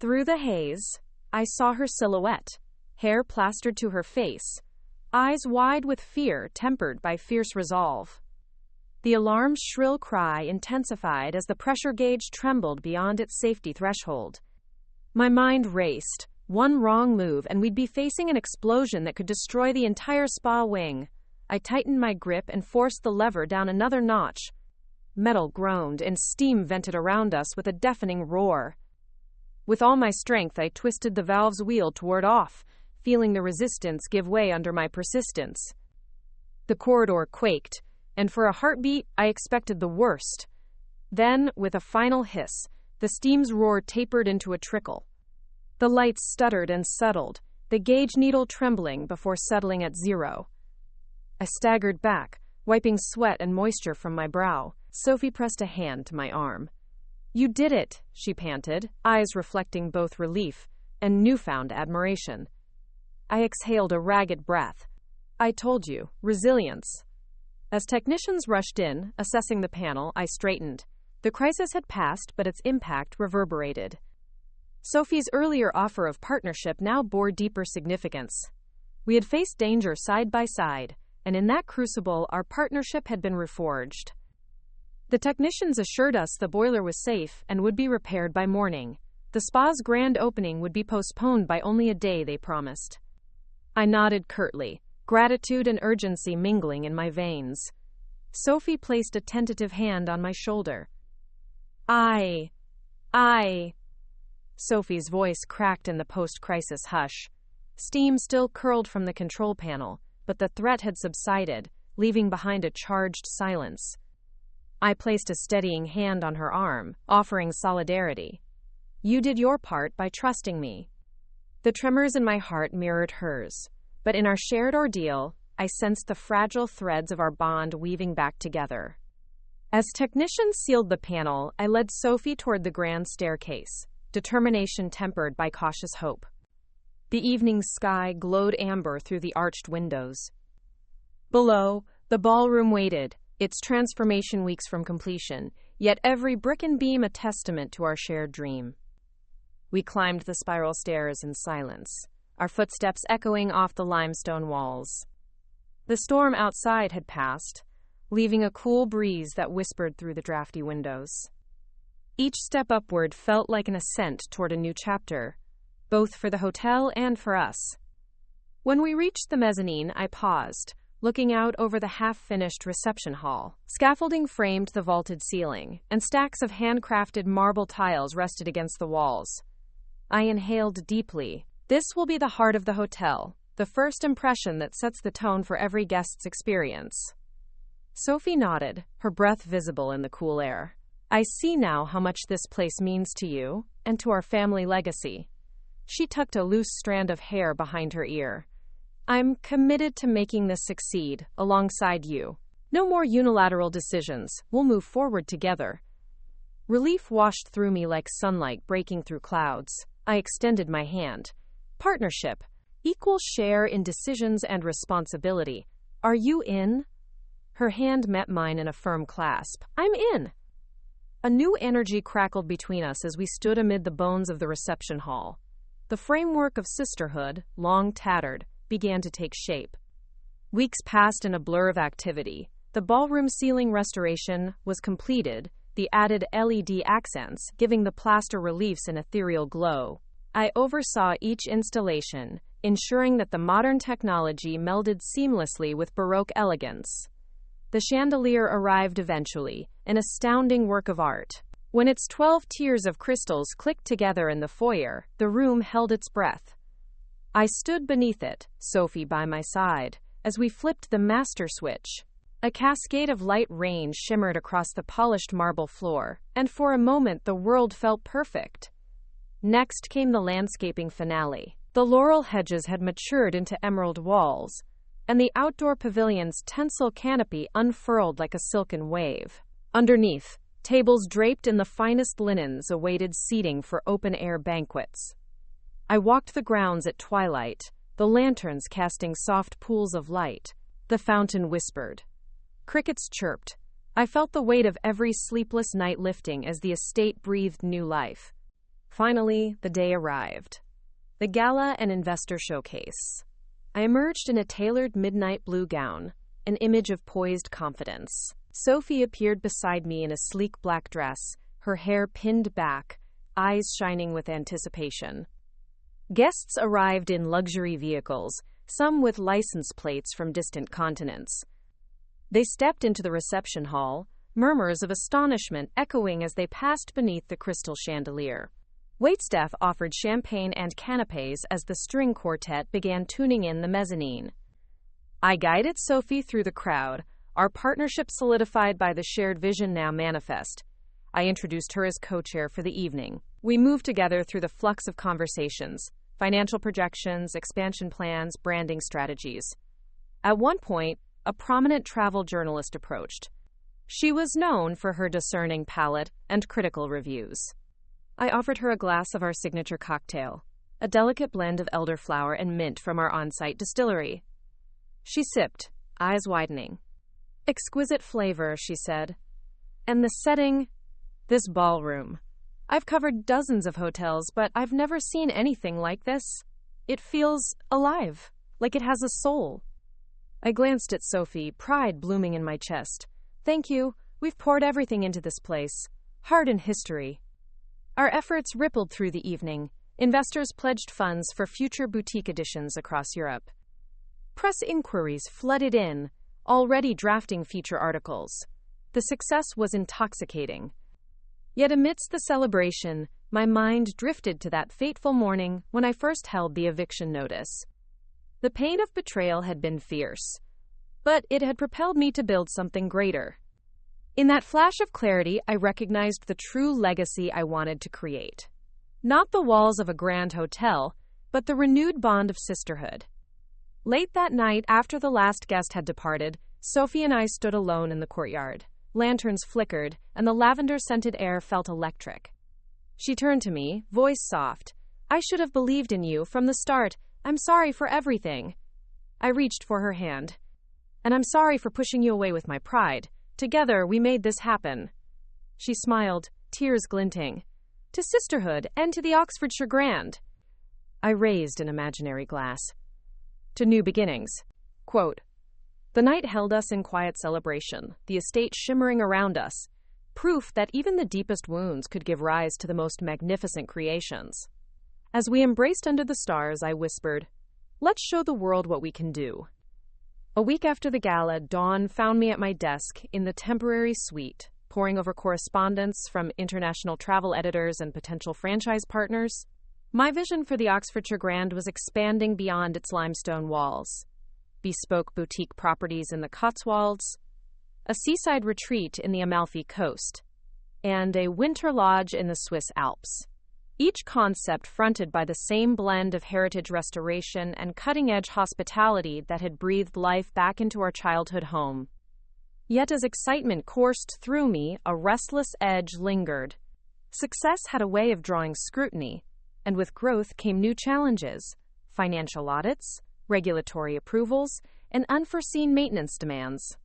Through the haze, I saw her silhouette, hair plastered to her face, eyes wide with fear tempered by fierce resolve. The alarm's shrill cry intensified as the pressure gauge trembled beyond its safety threshold. My mind raced. One wrong move and we'd be facing an explosion that could destroy the entire spa wing. I tightened my grip and forced the lever down another notch. Metal groaned and steam vented around us with a deafening roar. With all my strength, I twisted the valve's wheel to ward off, feeling the resistance give way under my persistence. The corridor quaked, and for a heartbeat, I expected the worst. Then, with a final hiss, the steam's roar tapered into a trickle. The lights stuttered and settled, the gauge needle trembling before settling at 0. I staggered back, wiping sweat and moisture from my brow. Sophie pressed a hand to my arm. "You did it," she panted, eyes reflecting both relief and newfound admiration. I exhaled a ragged breath. "I told you, resilience." As technicians rushed in, assessing the panel, I straightened. The crisis had passed, but its impact reverberated. Sophie's earlier offer of partnership now bore deeper significance. We had faced danger side by side, and in that crucible, our partnership had been reforged. The technicians assured us the boiler was safe and would be repaired by morning. The spa's grand opening would be postponed by only a day, they promised. I nodded curtly, gratitude and urgency mingling in my veins. Sophie placed a tentative hand on my shoulder. I. Sophie's voice cracked in the post-crisis hush. Steam still curled from the control panel, but the threat had subsided, leaving behind a charged silence. I placed a steadying hand on her arm, offering solidarity. "You did your part by trusting me." The tremors in my heart mirrored hers, but in our shared ordeal, I sensed the fragile threads of our bond weaving back together. As technicians sealed the panel, I led Sophie toward the grand staircase, determination tempered by cautious hope. The evening sky glowed amber through the arched windows. Below, the ballroom waited, its transformation weeks from completion, yet every brick and beam a testament to our shared dream. We climbed the spiral stairs in silence, our footsteps echoing off the limestone walls. The storm outside had passed, leaving a cool breeze that whispered through the drafty windows. Each step upward felt like an ascent toward a new chapter, both for the hotel and for us. When we reached the mezzanine, I paused, looking out over the half-finished reception hall. Scaffolding framed the vaulted ceiling, and stacks of handcrafted marble tiles rested against the walls. I inhaled deeply. This will be the heart of the hotel, the first impression that sets the tone for every guest's experience. Sophie nodded, her breath visible in the cool air. "I see now how much this place means to you, and to our family legacy." She tucked a loose strand of hair behind her ear. "I'm committed to making this succeed, alongside you. No more unilateral decisions. We'll move forward together." Relief washed through me like sunlight breaking through clouds. I extended my hand. "Partnership. Equal share in decisions and responsibility. Are you in?" Her hand met mine in a firm clasp. "I'm in." A new energy crackled between us as we stood amid the bones of the reception hall. The framework of sisterhood, long tattered, began to take shape. Weeks passed in a blur of activity. The ballroom ceiling restoration was completed, the added LED accents giving the plaster reliefs an ethereal glow. I oversaw each installation, ensuring that the modern technology melded seamlessly with Baroque elegance. The chandelier arrived eventually, an astounding work of art. When its 12 tiers of crystals clicked together in the foyer, the room held its breath. I stood beneath it, Sophie by my side, as we flipped the master switch. A cascade of light rain shimmered across the polished marble floor, and for a moment the world felt perfect. Next came the landscaping finale. The laurel hedges had matured into emerald walls, and the outdoor pavilion's tinsel canopy unfurled like a silken wave. Underneath, tables draped in the finest linens awaited seating for open-air banquets. I walked the grounds at twilight, the lanterns casting soft pools of light. The fountain whispered. Crickets chirped. I felt the weight of every sleepless night lifting as the estate breathed new life. Finally, the day arrived. The gala and investor showcase. I emerged in a tailored midnight blue gown, an image of poised confidence. Sophie appeared beside me in a sleek black dress, her hair pinned back, eyes shining with anticipation. Guests arrived in luxury vehicles, some with license plates from distant continents. They stepped into the reception hall, murmurs of astonishment echoing as they passed beneath the crystal chandelier. Waitstaff offered champagne and canapés as the string quartet began tuning in the mezzanine. I guided Sophie through the crowd, our partnership solidified by the shared vision now manifest. I introduced her as co-chair for the evening. We moved together through the flux of conversations, financial projections, expansion plans, branding strategies. At one point, a prominent travel journalist approached. She was known for her discerning palate and critical reviews. I offered her a glass of our signature cocktail, a delicate blend of elderflower and mint from our on-site distillery. She sipped, eyes widening. "Exquisite flavor," she said. "And the setting? This ballroom. I've covered dozens of hotels, but I've never seen anything like this. It feels alive, like it has a soul." I glanced at Sophie, pride blooming in my chest. "Thank you. We've poured everything into this place. Heart and history." Our efforts rippled through the evening. Investors pledged funds for future boutique editions across Europe. Press inquiries flooded in, already drafting feature articles. The success was intoxicating. Yet amidst the celebration, my mind drifted to that fateful morning when I first held the eviction notice. The pain of betrayal had been fierce, but it had propelled me to build something greater. In that flash of clarity, I recognized the true legacy I wanted to create. Not the walls of a grand hotel, but the renewed bond of sisterhood. Late that night, after the last guest had departed, Sophie and I stood alone in the courtyard. Lanterns flickered, and the lavender-scented air felt electric. She turned to me, voice soft. "I should have believed in you from the start. I'm sorry for everything." I reached for her hand. "And I'm sorry for pushing you away with my pride. Together, we made this happen." She smiled, tears glinting. "To sisterhood and to the Oxfordshire Grand." I raised an imaginary glass. "To new beginnings." Quote, "The night held us in quiet celebration, the estate shimmering around us, proof that even the deepest wounds could give rise to the most magnificent creations." As we embraced under the stars, I whispered, "Let's show the world what we can do." A week after the gala, dawn found me at my desk in the temporary suite, poring over correspondence from international travel editors and potential franchise partners. My vision for the Oxfordshire Grand was expanding beyond its limestone walls. Bespoke boutique properties in the Cotswolds, a seaside retreat in the Amalfi Coast, and a winter lodge in the Swiss Alps. Each concept fronted by the same blend of heritage restoration and cutting-edge hospitality that had breathed life back into our childhood home. Yet as excitement coursed through me, a restless edge lingered. Success had a way of drawing scrutiny, and with growth came new challenges: financial audits, regulatory approvals, and unforeseen maintenance demands.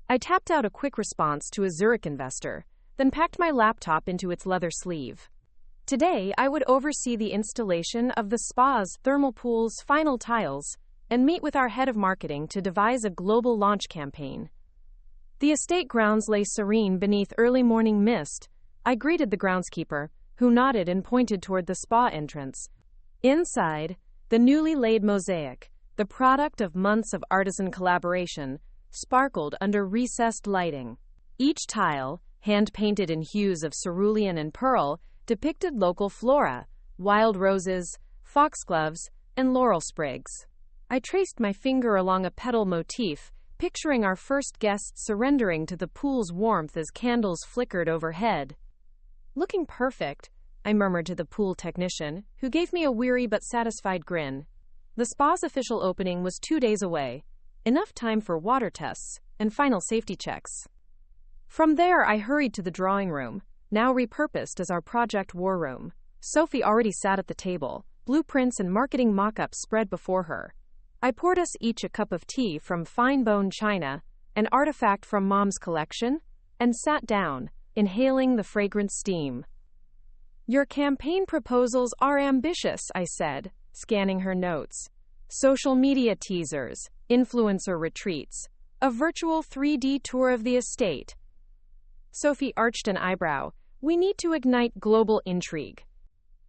I tapped out a quick response to a Zurich investor, then packed my laptop into its leather sleeve. Today, I would oversee the installation of the spa's thermal pool's final tiles and meet with our head of marketing to devise a global launch campaign. The estate grounds lay serene beneath early morning mist. I greeted the groundskeeper, who nodded and pointed toward the spa entrance. Inside, the newly laid mosaic, the product of months of artisan collaboration, sparkled under recessed lighting. Each tile, hand-painted in hues of cerulean and pearl, depicted local flora, wild roses, foxgloves, and laurel sprigs. I traced my finger along a petal motif, picturing our first guests surrendering to the pool's warmth as candles flickered overhead. "Looking perfect," I murmured to the pool technician, who gave me a weary but satisfied grin. The spa's official opening was 2 days away, enough time for water tests and final safety checks. From there, I hurried to the drawing room, now repurposed as our project war room. Sophie already sat at the table, blueprints and marketing mock-ups spread before her. I poured us each a cup of tea from fine bone china, an artifact from Mom's collection, and sat down, inhaling the fragrant steam. "Your campaign proposals are ambitious," I said, scanning her notes. "Social media teasers, influencer retreats, a virtual 3D tour of the estate." Sophie arched an eyebrow. "We need to ignite global intrigue.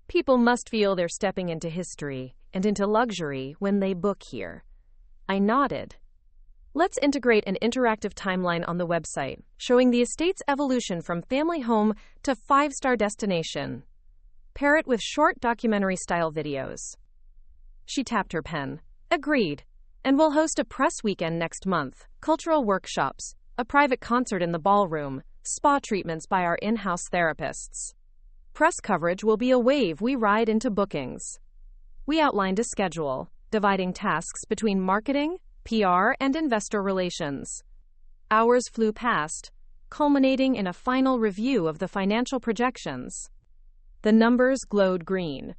People must feel they're stepping into history and into luxury when they book here." I nodded. "Let's integrate an interactive timeline on the website, showing the estate's evolution from family home to 5-star destination. Pair it with short documentary-style videos." She tapped her pen. "Agreed. And we'll host a press weekend next month, cultural workshops, a private concert in the ballroom, spa treatments by our in-house therapists. Press coverage will be a wave we ride into bookings." We outlined a schedule, dividing tasks between marketing, PR, and investor relations. Hours flew past, culminating in a final review of the financial projections. The numbers glowed green.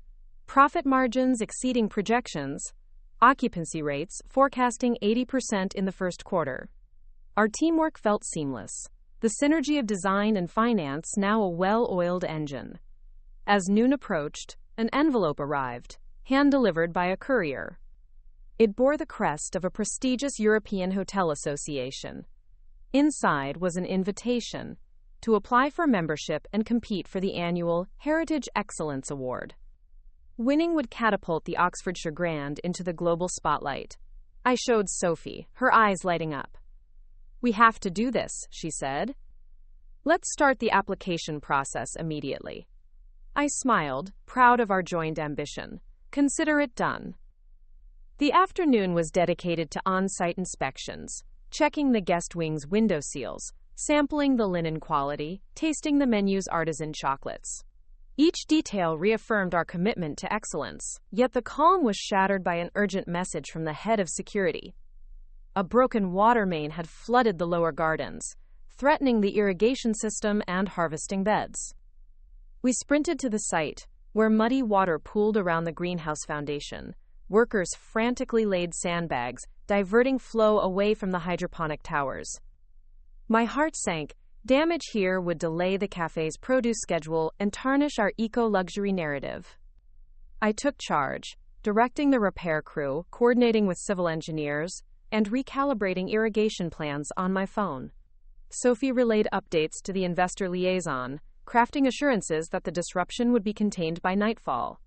Profit margins exceeding projections, occupancy rates forecasting 80% in the first quarter. Our teamwork felt seamless, the synergy of design and finance now a well-oiled engine. As noon approached, an envelope arrived, hand-delivered by a courier. It bore the crest of a prestigious European hotel association. Inside was an invitation to apply for membership and compete for the annual Heritage Excellence Award. Winning would catapult the Oxfordshire Grand into the global spotlight. I showed Sophie, her eyes lighting up. "We have to do this," she said. "Let's start the application process immediately." I smiled, proud of our joint ambition. "Consider it done." The afternoon was dedicated to on-site inspections, checking the guest wing's window seals, sampling the linen quality, tasting the menu's artisan chocolates. Each detail reaffirmed our commitment to excellence, yet the calm was shattered by an urgent message from the head of security. A broken water main had flooded the lower gardens, threatening the irrigation system and harvesting beds. We sprinted to the site, where muddy water pooled around the greenhouse foundation. Workers frantically laid sandbags, diverting flow away from the hydroponic towers. My heart sank. Damage here would delay the cafe's produce schedule and tarnish our eco-luxury narrative. I took charge, directing the repair crew, coordinating with civil engineers, and recalibrating irrigation plans on my phone. Sophie relayed updates to the investor liaison, crafting assurances that the disruption would be contained by nightfall.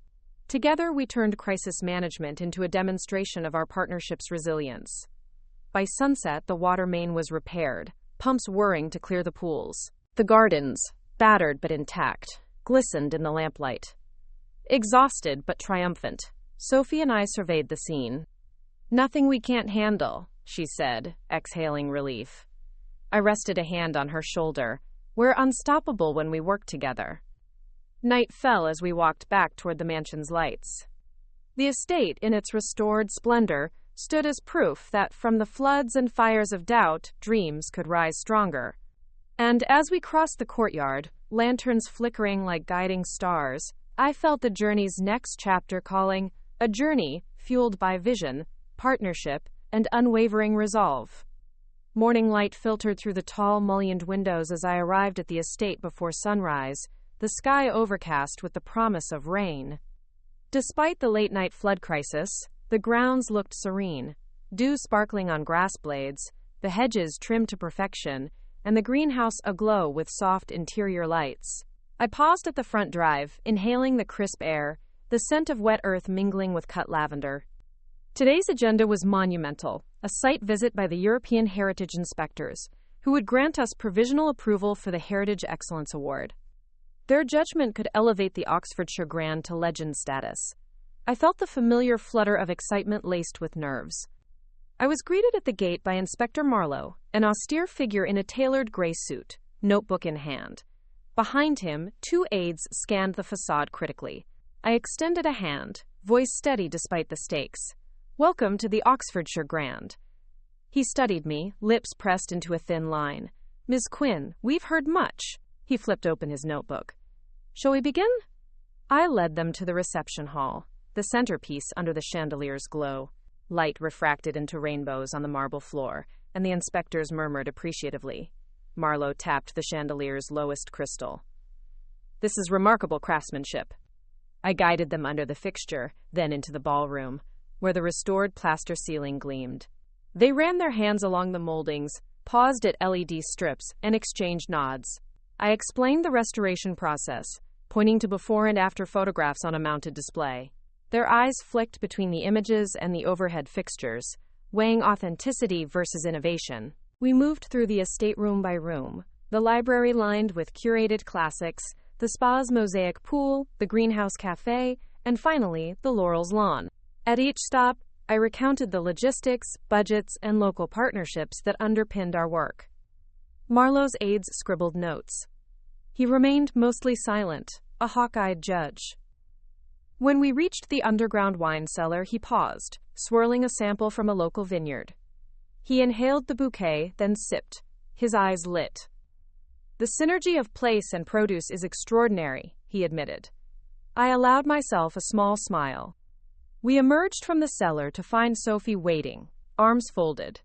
Together, we turned crisis management into a demonstration of our partnership's resilience. By sunset, the water main was repaired, pumps whirring to clear the pools. The gardens, battered but intact, glistened in the lamplight. Exhausted but triumphant, Sophie and I surveyed the scene. "Nothing we can't handle," she said, exhaling relief. I rested a hand on her shoulder. "We're unstoppable when we work together." Night fell as we walked back toward the mansion's lights. The estate, in its restored splendor, stood as proof that from the floods and fires of doubt, dreams could rise stronger. And as we crossed the courtyard, lanterns flickering like guiding stars, I felt the journey's next chapter calling, a journey fueled by vision, partnership, and unwavering resolve. Morning light filtered through the tall, mullioned windows as I arrived at the estate before sunrise, the sky overcast with the promise of rain. Despite the late-night flood crisis, the grounds looked serene, dew sparkling on grass blades, the hedges trimmed to perfection, and the greenhouse aglow with soft interior lights. I paused at the front drive, inhaling the crisp air, the scent of wet earth mingling with cut lavender. Today's agenda was monumental, a site visit by the European Heritage Inspectors, who would grant us provisional approval for the Heritage Excellence Award. Their judgment could elevate the Oxfordshire Grand to legend status. I felt the familiar flutter of excitement laced with nerves. I was greeted at the gate by Inspector Marlowe, an austere figure in a tailored gray suit, notebook in hand. Behind him, 2 aides scanned the facade critically. I extended a hand, voice steady despite the stakes. "Welcome to the Oxfordshire Grand." He studied me, lips pressed into a thin line. "Ms. Quinn, we've heard much." He flipped open his notebook. "Shall we begin?" I led them to the reception hall, the centerpiece under the chandelier's glow. Light refracted into rainbows on the marble floor, and the inspectors murmured appreciatively. Marlowe tapped the chandelier's lowest crystal. "This is remarkable craftsmanship." I guided them under the fixture, then into the ballroom, where the restored plaster ceiling gleamed. They ran their hands along the moldings, paused at LED strips, and exchanged nods. I explained the restoration process, pointing to before and after photographs on a mounted display. Their eyes flicked between the images and the overhead fixtures, weighing authenticity versus innovation. We moved through the estate room by room, the library lined with curated classics, the spa's mosaic pool, the greenhouse cafe, and finally, the Laurel's lawn. At each stop, I recounted the logistics, budgets, and local partnerships that underpinned our work. Marlowe's aides scribbled notes. He remained mostly silent, a hawk-eyed judge. When we reached the underground wine cellar, he paused, swirling a sample from a local vineyard. He inhaled the bouquet, then sipped, his eyes lit. "The synergy of place and produce is extraordinary," he admitted. I allowed myself a small smile. We emerged from the cellar to find Sophie waiting, arms folded.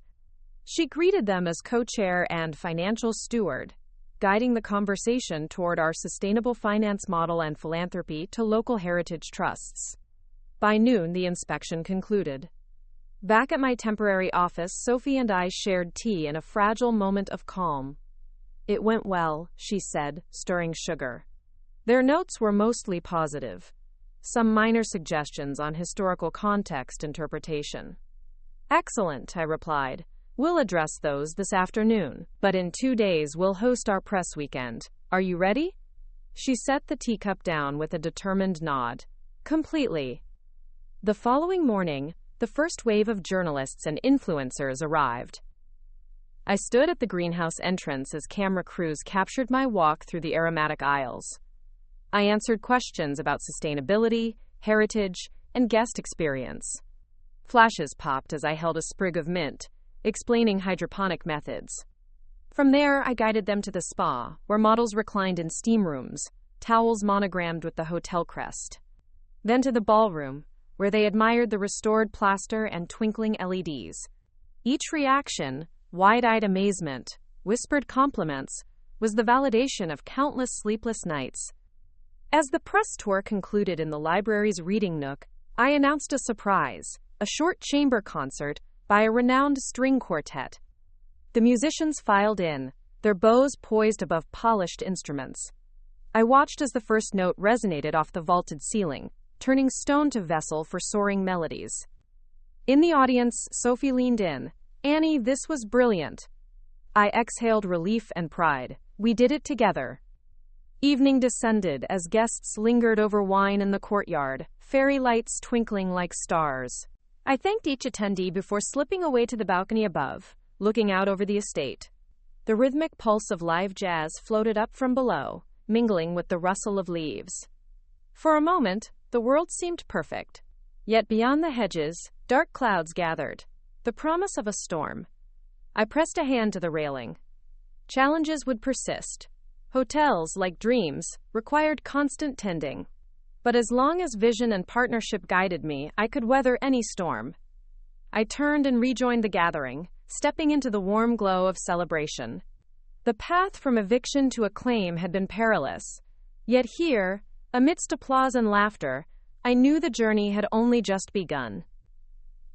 She greeted them as co-chair and financial steward, guiding the conversation toward our sustainable finance model and philanthropy to local heritage trusts. By noon, the inspection concluded. Back at my temporary office, Sophie and I shared tea in a fragile moment of calm. "It went well," she said, stirring sugar. Their notes were mostly positive. Some minor suggestions on historical context interpretation. "Excellent," I replied. "We'll address those this afternoon, but in 2 days we'll host our press weekend. Are you ready?" She set the teacup down with a determined nod. "Completely." The following morning, the first wave of journalists and influencers arrived. I stood at the greenhouse entrance as camera crews captured my walk through the aromatic aisles. I answered questions about sustainability, heritage, and guest experience. Flashes popped as I held a sprig of mint, explaining hydroponic methods. From there, I guided them to the spa, where models reclined in steam rooms, towels monogrammed with the hotel crest. Then to the ballroom, where they admired the restored plaster and twinkling LEDs. Each reaction, wide-eyed amazement, whispered compliments, was the validation of countless sleepless nights. As the press tour concluded in the library's reading nook, I announced a surprise, a short chamber concert by a renowned string quartet. The musicians filed in, their bows poised above polished instruments. I watched as the first note resonated off the vaulted ceiling, turning stone to vessel for soaring melodies. In the audience, Sophie leaned in. "Annie, this was brilliant." I exhaled relief and pride. We did it together. Evening descended as guests lingered over wine in the courtyard, fairy lights twinkling like stars. I thanked each attendee before slipping away to the balcony above, looking out over the estate. The rhythmic pulse of live jazz floated up from below, mingling with the rustle of leaves. For a moment, the world seemed perfect. Yet beyond the hedges, dark clouds gathered, the promise of a storm. I pressed a hand to the railing. Challenges would persist. Hotels, like dreams, required constant tending. But as long as vision and partnership guided me, I could weather any storm. I turned and rejoined the gathering, stepping into the warm glow of celebration. The path from eviction to acclaim had been perilous. Yet here, amidst applause and laughter, I knew the journey had only just begun.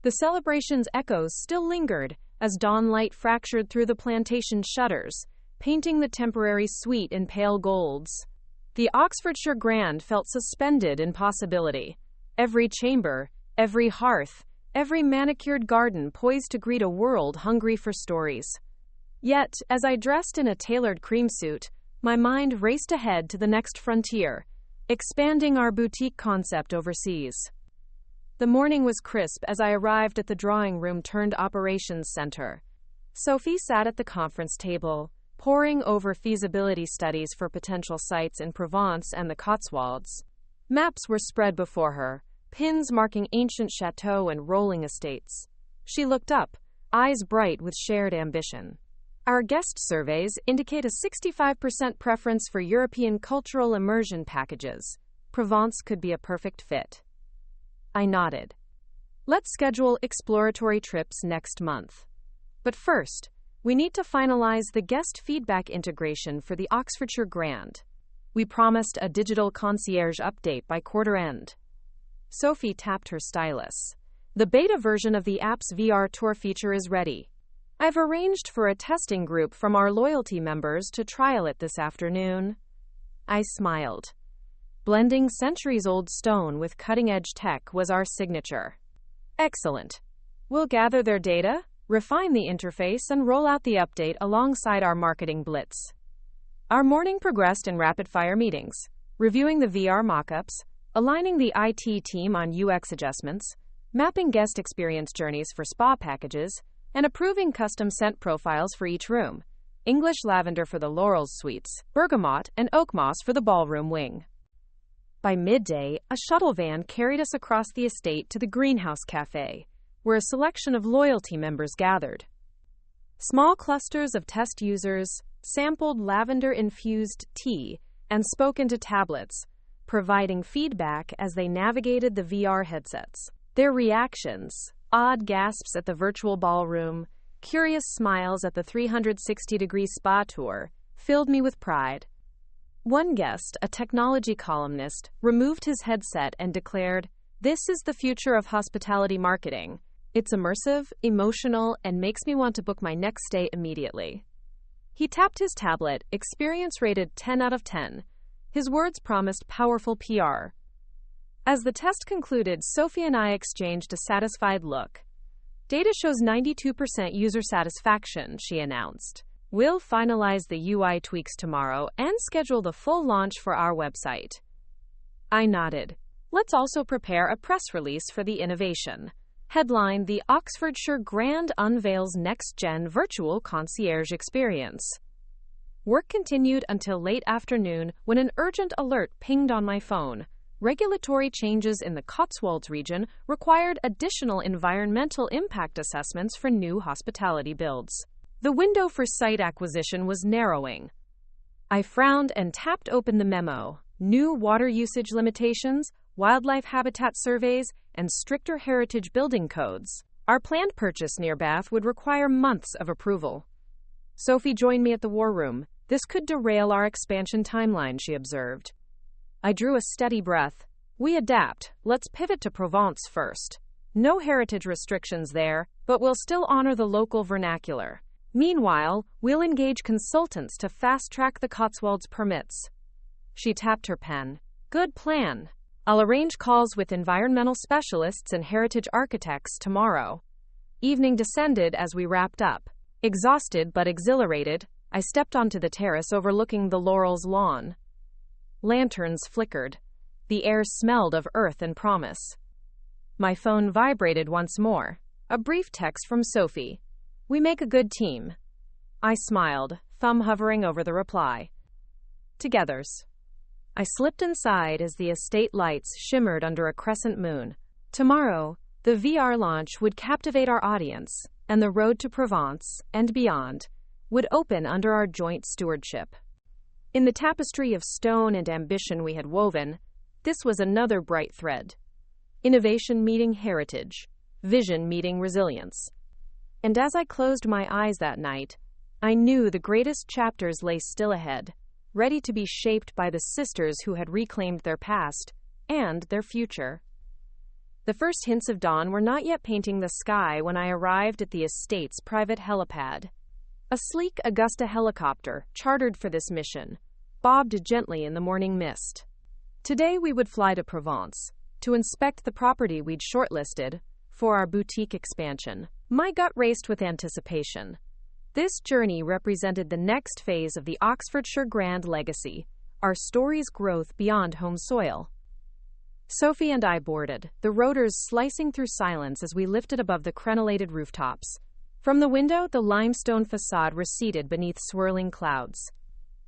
The celebration's echoes still lingered as dawn light fractured through the plantation shutters, painting the temporary suite in pale golds. The Oxfordshire Grand felt suspended in possibility. Every chamber, every hearth, every manicured garden poised to greet a world hungry for stories. Yet, as I dressed in a tailored cream suit, my mind raced ahead to the next frontier, expanding our boutique concept overseas. The morning was crisp as I arrived at the drawing room turned operations center. Sophie sat at the conference table, poring over feasibility studies for potential sites in Provence and the Cotswolds. Maps were spread before her, pins marking ancient chateaux and rolling estates. She looked up, eyes bright with shared ambition. Our guest surveys indicate a 65% preference for European cultural immersion packages. Provence could be a perfect fit. I nodded. Let's schedule exploratory trips next month. But first, we need to finalize the guest feedback integration for the Oxfordshire Grand. We promised a digital concierge update by quarter end. Sophie tapped her stylus. The beta version of the app's VR tour feature is ready. I've arranged for a testing group from our loyalty members to trial it this afternoon. I smiled. Blending centuries-old stone with cutting-edge tech was our signature. Excellent. We'll gather their data, refine the interface, and roll out the update alongside our marketing blitz. Our morning progressed in rapid-fire meetings, reviewing the VR mockups, aligning the IT team on UX adjustments, mapping guest experience journeys for spa packages, and approving custom scent profiles for each room: English lavender for the Laurels suites, bergamot and oak moss for the ballroom wing. By midday, a shuttle van carried us across the estate to the Greenhouse Cafe, where a selection of loyalty members gathered. Small clusters of test users sampled lavender-infused tea and spoke into tablets, providing feedback as they navigated the VR headsets. Their reactions, odd gasps at the virtual ballroom, curious smiles at the 360-degree spa tour, filled me with pride. One guest, a technology columnist, removed his headset and declared, "This is the future of hospitality marketing. It's immersive, emotional, and makes me want to book my next stay immediately." He tapped his tablet, experience rated 10 out of 10. His words promised powerful PR. As the test concluded, Sophie and I exchanged a satisfied look. Data shows 92% user satisfaction, she announced. We'll finalize the UI tweaks tomorrow and schedule the full launch for our website. I nodded. Let's also prepare a press release for the innovation. Headline: The Oxfordshire Grand unveils next-gen virtual concierge experience. Work continued until late afternoon when an urgent alert pinged on my phone. Regulatory changes in the Cotswolds region required additional environmental impact assessments for new hospitality builds. The window for site acquisition was narrowing. I frowned and tapped open the memo. New water usage limitations, wildlife habitat surveys, and stricter heritage building codes. Our planned purchase near Bath would require months of approval. Sophie joined me at the war room. This could derail our expansion timeline, she observed. I drew a steady breath. We adapt. Let's pivot to Provence first. No heritage restrictions there, but we'll still honor the local vernacular. Meanwhile, we'll engage consultants to fast-track the Cotswolds permits. She tapped her pen. Good plan. I'll arrange calls with environmental specialists and heritage architects tomorrow. Evening descended as we wrapped up. Exhausted but exhilarated, I stepped onto the terrace overlooking the Laurels lawn. Lanterns flickered. The air smelled of earth and promise. My phone vibrated once more. A brief text from Sophie. We make a good team. I smiled, thumb hovering over the reply. Togethers. I slipped inside as the estate lights shimmered under a crescent moon. Tomorrow, the VR launch would captivate our audience, and the road to Provence, and beyond, would open under our joint stewardship. In the tapestry of stone and ambition we had woven, this was another bright thread. Innovation meeting heritage, vision meeting resilience. And as I closed my eyes that night, I knew the greatest chapters lay still ahead, ready to be shaped by the sisters who had reclaimed their past and their future. The first hints of dawn were not yet painting the sky when I arrived at the estate's private helipad. A sleek Augusta helicopter, chartered for this mission, bobbed gently in the morning mist. Today we would fly to Provence, to inspect the property we'd shortlisted, for our boutique expansion. My gut raced with anticipation. This journey represented the next phase of the Oxfordshire Grand Legacy, our story's growth beyond home soil. Sophie and I boarded, the rotors slicing through silence as we lifted above the crenellated rooftops. From the window, the limestone facade receded beneath swirling clouds.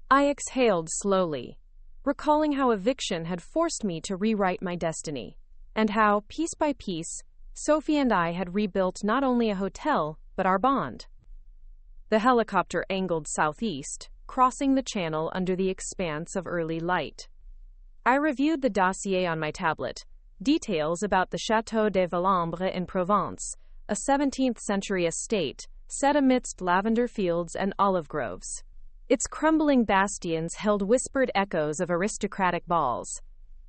I exhaled slowly, recalling how eviction had forced me to rewrite my destiny, and how, piece by piece, Sophie and I had rebuilt not only a hotel, but our bond. The helicopter angled southeast, crossing the channel under the expanse of early light. I reviewed the dossier on my tablet, details about the Château de Valambre in Provence, a 17th-century estate set amidst lavender fields and olive groves. Its crumbling bastions held whispered echoes of aristocratic balls.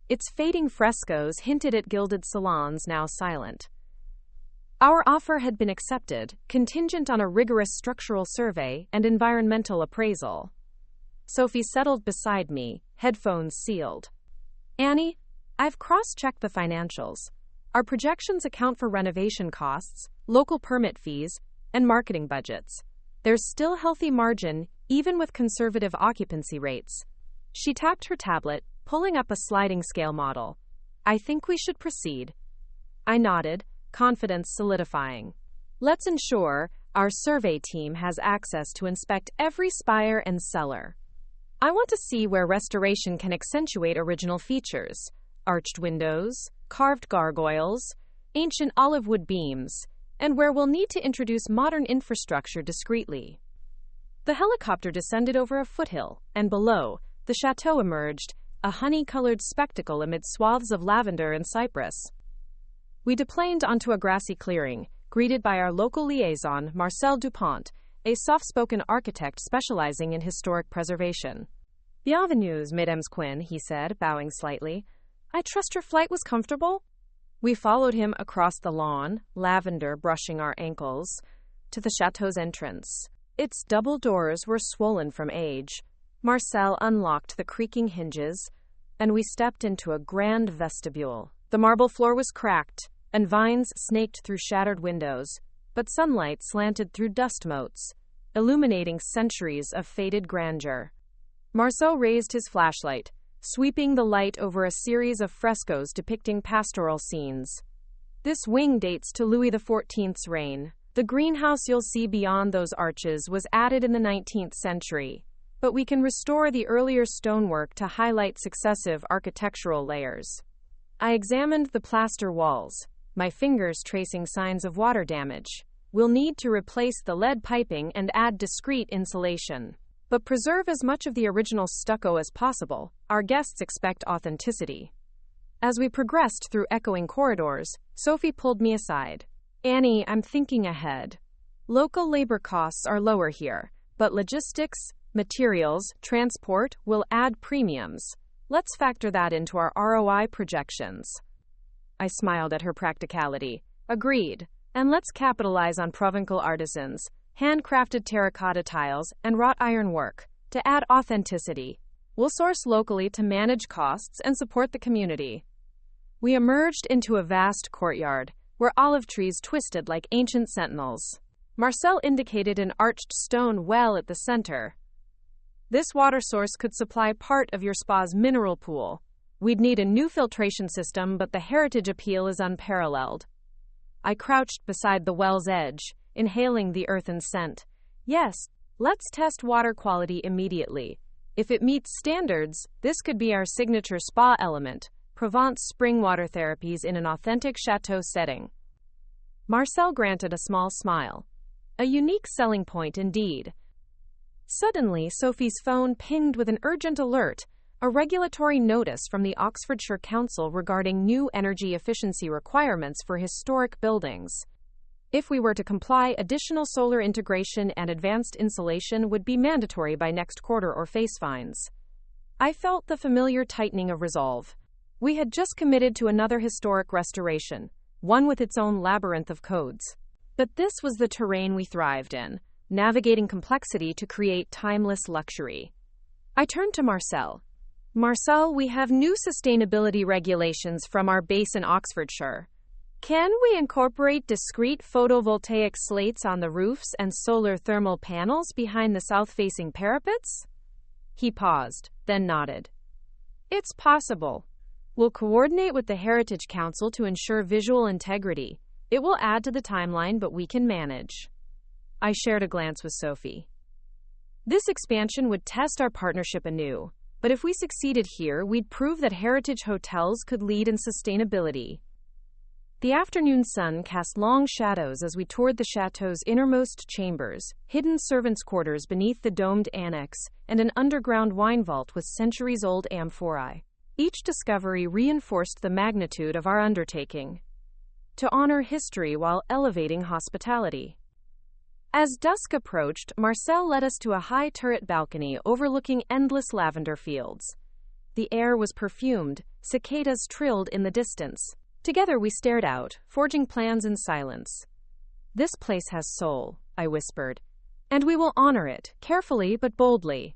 Its fading frescoes hinted at gilded salons now silent. Our offer had been accepted, contingent on a rigorous structural survey and environmental appraisal. Sophie settled beside me, headphones sealed. Annie, I've cross-checked the financials. Our projections account for renovation costs, local permit fees, and marketing budgets. There's still healthy margin, even with conservative occupancy rates. She tapped her tablet, pulling up a sliding scale model. I think we should proceed. I nodded, confidence solidifying. Let's ensure our survey team has access to inspect every spire and cellar. I want to see where restoration can accentuate original features: arched windows, carved gargoyles, ancient olive wood beams, and where we'll need to introduce modern infrastructure discreetly. The helicopter descended over a foothill, and below, the chateau emerged, a honey-colored spectacle amid swaths of lavender and cypress. We deplaned onto a grassy clearing, greeted by our local liaison, Marcel Dupont, a soft-spoken architect specializing in historic preservation. Bienvenue, Mesdames Quinn, he said, bowing slightly. I trust your flight was comfortable? We followed him across the lawn, lavender brushing our ankles, to the chateau's entrance. Its double doors were swollen from age. Marcel unlocked the creaking hinges, and we stepped into a grand vestibule. The marble floor was cracked, and vines snaked through shattered windows, but sunlight slanted through dust motes, illuminating centuries of faded grandeur. Marcel raised his flashlight, sweeping the light over a series of frescoes depicting pastoral scenes. This wing dates to Louis XIV's reign. The greenhouse you'll see beyond those arches was added in the 19th century, but we can restore the earlier stonework to highlight successive architectural layers. I examined the plaster walls, my fingers tracing signs of water damage. We'll need to replace the lead piping and add discreet insulation, but preserve as much of the original stucco as possible. Our guests expect authenticity. As we progressed through echoing corridors, Sophie pulled me aside. Annie, I'm thinking ahead. Local labor costs are lower here, but logistics, materials, transport will add premiums. Let's factor that into our ROI projections. I smiled at her practicality. Agreed. And let's capitalize on Provençal artisans, handcrafted terracotta tiles, and wrought iron work to add authenticity. We'll source locally to manage costs and support the community. We emerged into a vast courtyard, where olive trees twisted like ancient sentinels. Marcel indicated an arched stone well at the center. This water source could supply part of your spa's mineral pool. We'd need a new filtration system, but the heritage appeal is unparalleled. I crouched beside the well's edge, inhaling the earthen scent. Yes, let's test water quality immediately. If it meets standards, this could be our signature spa element, Provence spring water therapies in an authentic chateau setting. Marcel granted a small smile. A unique selling point indeed. Suddenly, Sophie's phone pinged with an urgent alert, a regulatory notice from the Oxfordshire Council regarding new energy efficiency requirements for historic buildings. If we were to comply, additional solar integration and advanced insulation would be mandatory by next quarter or face fines. I felt the familiar tightening of resolve. We had just committed to another historic restoration, one with its own labyrinth of codes. But this was the terrain we thrived in, navigating complexity to create timeless luxury. I turned to Marcel. Marcel, we have new sustainability regulations from our base in Oxfordshire. Can we incorporate discrete photovoltaic slates on the roofs and solar thermal panels behind the south-facing parapets? He paused, then nodded. It's possible. We'll coordinate with the Heritage Council to ensure visual integrity. It will add to the timeline, but we can manage. I shared a glance with Sophie. This expansion would test our partnership anew, but if we succeeded here, we'd prove that heritage hotels could lead in sustainability. The afternoon sun cast long shadows as we toured the chateau's innermost chambers, hidden servants' quarters beneath the domed annex, and an underground wine vault with centuries-old amphorae. Each discovery reinforced the magnitude of our undertaking. To honor history while elevating hospitality. As dusk approached, Marcel led us to a high turret balcony overlooking endless lavender fields. The air was perfumed, cicadas trilled in the distance. Together we stared out, forging plans in silence. This place has soul, I whispered, and we will honor it, carefully but boldly.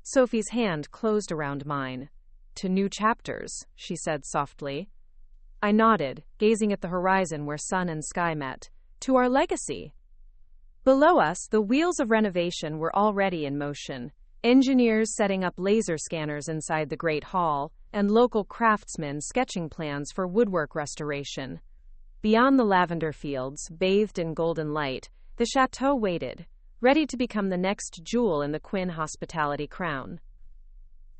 Sophie's hand closed around mine. To new chapters, she said softly. I nodded, gazing at the horizon where sun and sky met. To our legacy. Below us, the wheels of renovation were already in motion. Engineers setting up laser scanners inside the Great Hall, and local craftsmen sketching plans for woodwork restoration. Beyond the lavender fields, bathed in golden light, the chateau waited, ready to become the next jewel in the Quinn hospitality crown.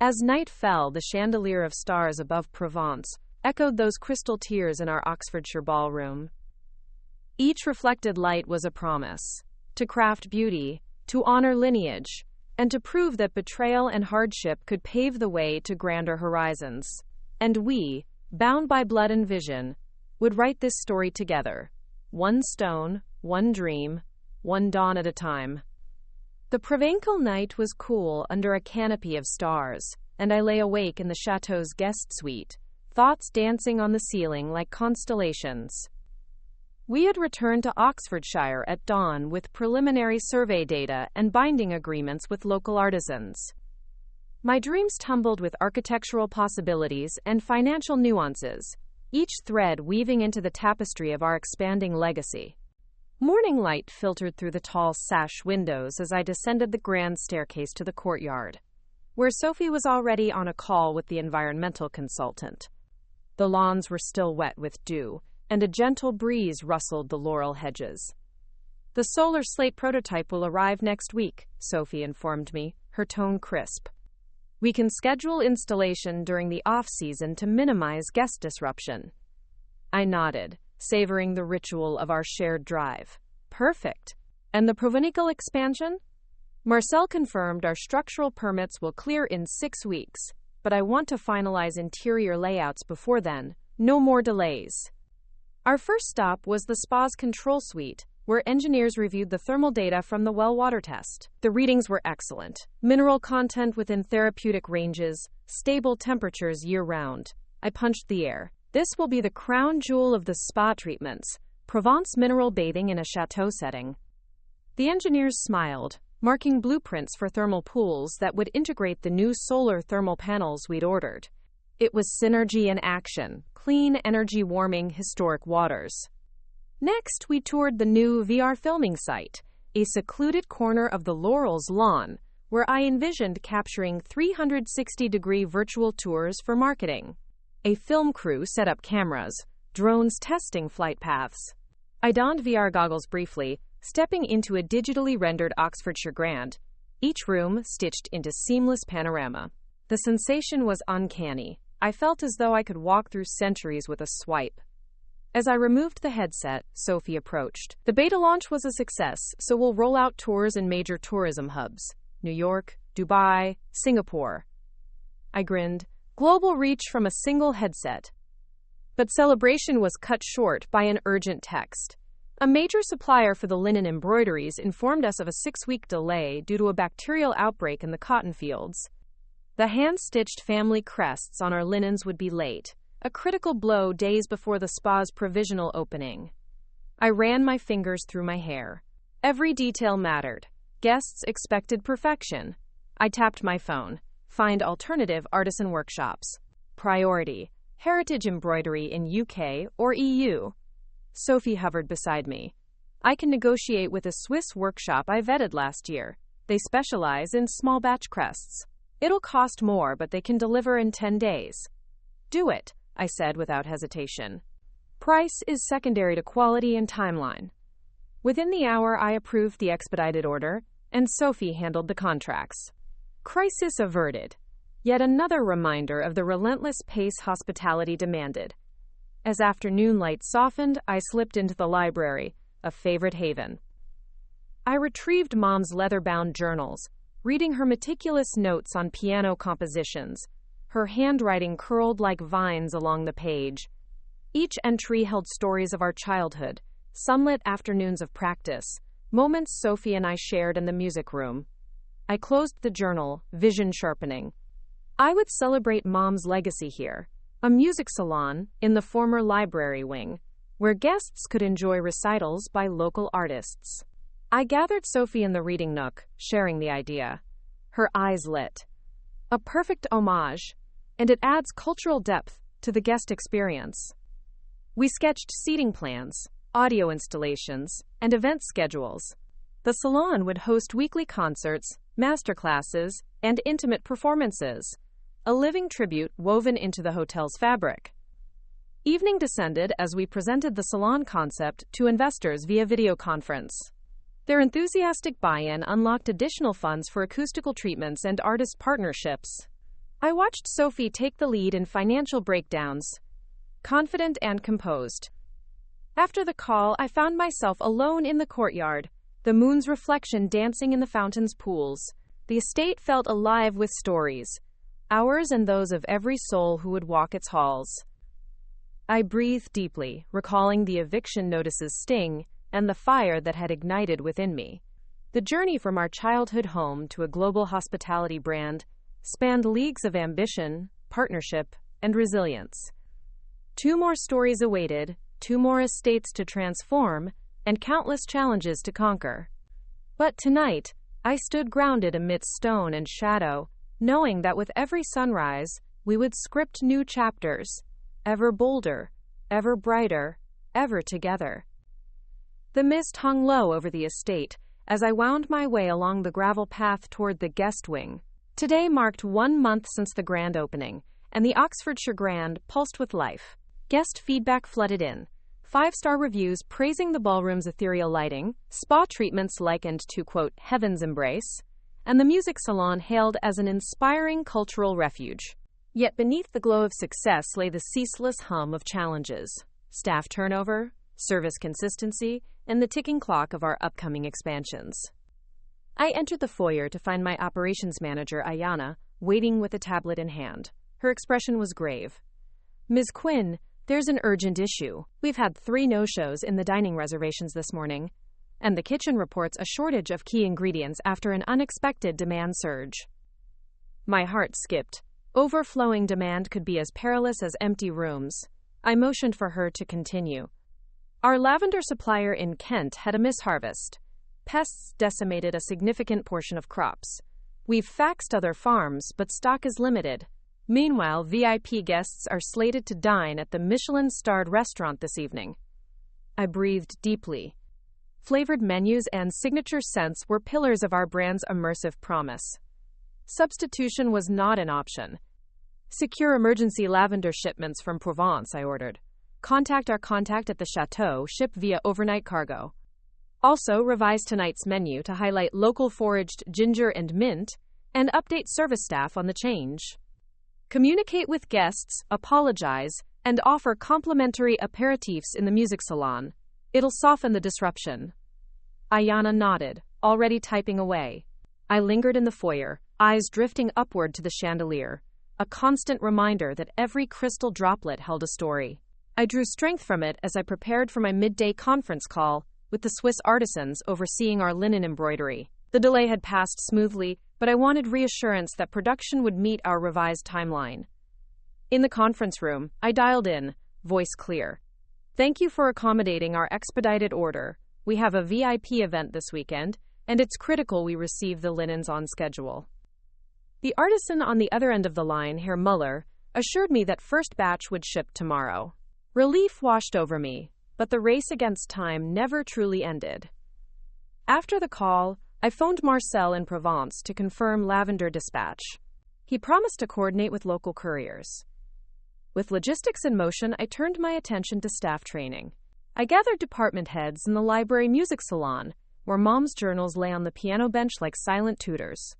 As night fell, the chandelier of stars above Provence echoed those crystal tears in our Oxfordshire ballroom. Each reflected light was a promise. To craft beauty, to honor lineage, and to prove that betrayal and hardship could pave the way to grander horizons. And we, bound by blood and vision, would write this story together. One stone, one dream, one dawn at a time. The Provencal night was cool under a canopy of stars, and I lay awake in the chateau's guest suite, thoughts dancing on the ceiling like constellations. We had returned to Oxfordshire at dawn with preliminary survey data and binding agreements with local artisans. My dreams tumbled with architectural possibilities and financial nuances, each thread weaving into the tapestry of our expanding legacy. Morning light filtered through the tall sash windows as I descended the grand staircase to the courtyard, where Sophie was already on a call with the environmental consultant. The lawns were still wet with dew, and a gentle breeze rustled the laurel hedges. The solar slate prototype will arrive next week, Sophie informed me, her tone crisp. We can schedule installation during the off-season to minimize guest disruption. I nodded, savoring the ritual of our shared drive. Perfect. And the Provencal expansion? Marcel confirmed our structural permits will clear in 6 weeks, but I want to finalize interior layouts before then. No more delays. Our first stop was the spa's control suite, where engineers reviewed the thermal data from the well water test. The readings were excellent. Mineral content within therapeutic ranges, stable temperatures year-round. I punched the air. This will be the crown jewel of the spa treatments, Provence mineral bathing in a chateau setting. The engineers smiled, marking blueprints for thermal pools that would integrate the new solar thermal panels we'd ordered. It was synergy in action, clean energy warming historic waters. Next, we toured the new VR filming site, a secluded corner of the Laurel's lawn, where I envisioned capturing 360-degree virtual tours for marketing. A film crew set up cameras, drones testing flight paths. I donned VR goggles briefly, stepping into a digitally rendered Oxfordshire Grand, each room stitched into seamless panorama. The sensation was uncanny. I felt as though I could walk through centuries with a swipe. As I removed the headset, Sophie approached. The beta launch was a success, so we'll roll out tours in major tourism hubs. New York, Dubai, Singapore. I grinned. Global reach from a single headset. But celebration was cut short by an urgent text. A major supplier for the linen embroideries informed us of a 6-week delay due to a bacterial outbreak in the cotton fields. The hand-stitched family crests on our linens would be late, a critical blow days before the spa's provisional opening. I ran my fingers through my hair. Every detail mattered. Guests expected perfection. I tapped my phone. Find alternative artisan workshops. Priority: heritage embroidery in UK or EU. Sophie hovered beside me. I can negotiate with a Swiss workshop I vetted last year. They specialize in small batch crests. It'll cost more, but they can deliver in 10 days. Do it, I said without hesitation. Price is secondary to quality and timeline. Within the hour, I approved the expedited order, and Sophie handled the contracts. Crisis averted. Yet another reminder of the relentless pace hospitality demanded. As afternoon light softened, I slipped into the library, a favorite haven. I retrieved Mom's leather-bound journals, reading her meticulous notes on piano compositions, her handwriting curled like vines along the page. Each entry held stories of our childhood, sunlit afternoons of practice, moments Sophie and I shared in the music room. I closed the journal, vision sharpening. I would celebrate Mom's legacy here, a music salon in the former library wing, where guests could enjoy recitals by local artists. I gathered Sophie in the reading nook, sharing the idea. Her eyes lit. A perfect homage, and it adds cultural depth to the guest experience. We sketched seating plans, audio installations, and event schedules. The salon would host weekly concerts, masterclasses, and intimate performances, a living tribute woven into the hotel's fabric. Evening descended as we presented the salon concept to investors via video conference. Their enthusiastic buy-in unlocked additional funds for acoustical treatments and artist partnerships. I watched Sophie take the lead in financial breakdowns, confident and composed. After the call, I found myself alone in the courtyard, the moon's reflection dancing in the fountain's pools. The estate felt alive with stories, ours and those of every soul who would walk its halls. I breathed deeply, recalling the eviction notice's sting and the fire that had ignited within me. The journey from our childhood home to a global hospitality brand spanned leagues of ambition, partnership, and resilience. 2 more stories awaited, 2 more estates to transform, and countless challenges to conquer. But tonight, I stood grounded amidst stone and shadow, knowing that with every sunrise, we would script new chapters, ever bolder, ever brighter, ever together. The mist hung low over the estate as I wound my way along the gravel path toward the guest wing. Today marked 1 month since the grand opening, and the Oxfordshire Grand pulsed with life. Guest feedback flooded in. 5-star reviews praising the ballroom's ethereal lighting, spa treatments likened to, quote, heaven's embrace, and the music salon hailed as an inspiring cultural refuge. Yet beneath the glow of success lay the ceaseless hum of challenges: staff turnover, service consistency, and the ticking clock of our upcoming expansions. I entered the foyer to find my operations manager, Ayana, waiting with a tablet in hand. Her expression was grave. Ms. Quinn, there's an urgent issue. We've had 3 no-shows in the dining reservations this morning, and the kitchen reports a shortage of key ingredients after an unexpected demand surge. My heart skipped. Overflowing demand could be as perilous as empty rooms. I motioned for her to continue. Our lavender supplier in Kent had a misharvest. Pests decimated a significant portion of crops. We've faxed other farms, but stock is limited. Meanwhile, VIP guests are slated to dine at the Michelin-starred restaurant this evening. I breathed deeply. Flavored menus and signature scents were pillars of our brand's immersive promise. Substitution was not an option. Secure emergency lavender shipments from Provence, I ordered. Contact our contact at the chateau, ship via overnight cargo. Also, revise tonight's menu to highlight local foraged ginger and mint, and update service staff on the change. Communicate with guests, apologize, and offer complimentary aperitifs in the music salon. It'll soften the disruption. Ayana nodded, already typing away. I lingered in the foyer, eyes drifting upward to the chandelier, a constant reminder that every crystal droplet held a story. I drew strength from it as I prepared for my midday conference call with the Swiss artisans overseeing our linen embroidery. The delay had passed smoothly, but I wanted reassurance that production would meet our revised timeline. In the conference room, I dialed in, voice clear. Thank you for accommodating our expedited order. We have a VIP event this weekend, and it's critical we receive the linens on schedule. The artisan on the other end of the line, Herr Muller, assured me that first batch would ship tomorrow. Relief washed over me. But the race against time never truly ended. After the call, I phoned Marcel in Provence to confirm lavender dispatch. He promised to coordinate with local couriers. With logistics in motion, I turned my attention to staff training. I gathered department heads in the library music salon, where Mom's journals lay on the piano bench like silent tutors.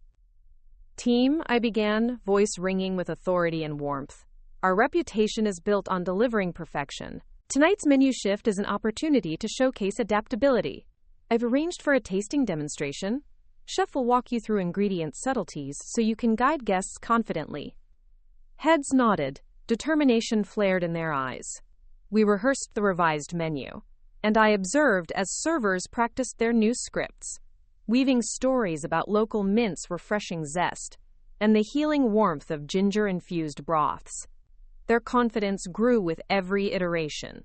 Team, I began, voice ringing with authority and warmth. Our reputation is built on delivering perfection. Tonight's menu shift is an opportunity to showcase adaptability. I've arranged for a tasting demonstration. Chef will walk you through ingredient subtleties so you can guide guests confidently. Heads nodded, determination flared in their eyes. We rehearsed the revised menu, and I observed as servers practiced their new scripts, weaving stories about local mint's refreshing zest and the healing warmth of ginger-infused broths. Their confidence grew with every iteration.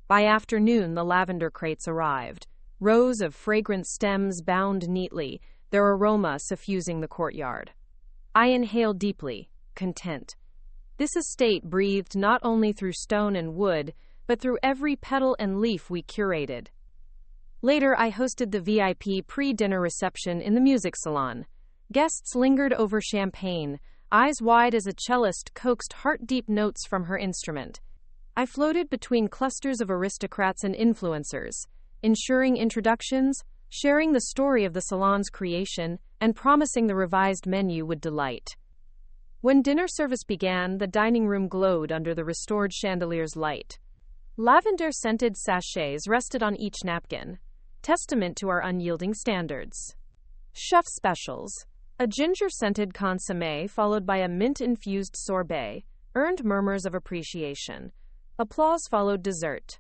By afternoon, the lavender crates arrived, rows of fragrant stems bound neatly, their aroma suffusing the courtyard. I inhaled deeply, content. This estate breathed not only through stone and wood, but through every petal and leaf we curated. Later, I hosted the VIP pre-dinner reception in the music salon. Guests lingered over champagne, eyes wide as a cellist coaxed heart-deep notes from her instrument. I floated between clusters of aristocrats and influencers, ensuring introductions, sharing the story of the salon's creation, and promising the revised menu would delight. When dinner service began, the dining room glowed under the restored chandelier's light. Lavender-scented sachets rested on each napkin, testament to our unyielding standards. Chef specials, a ginger-scented consommé followed by a mint-infused sorbet, earned murmurs of appreciation. Applause followed dessert.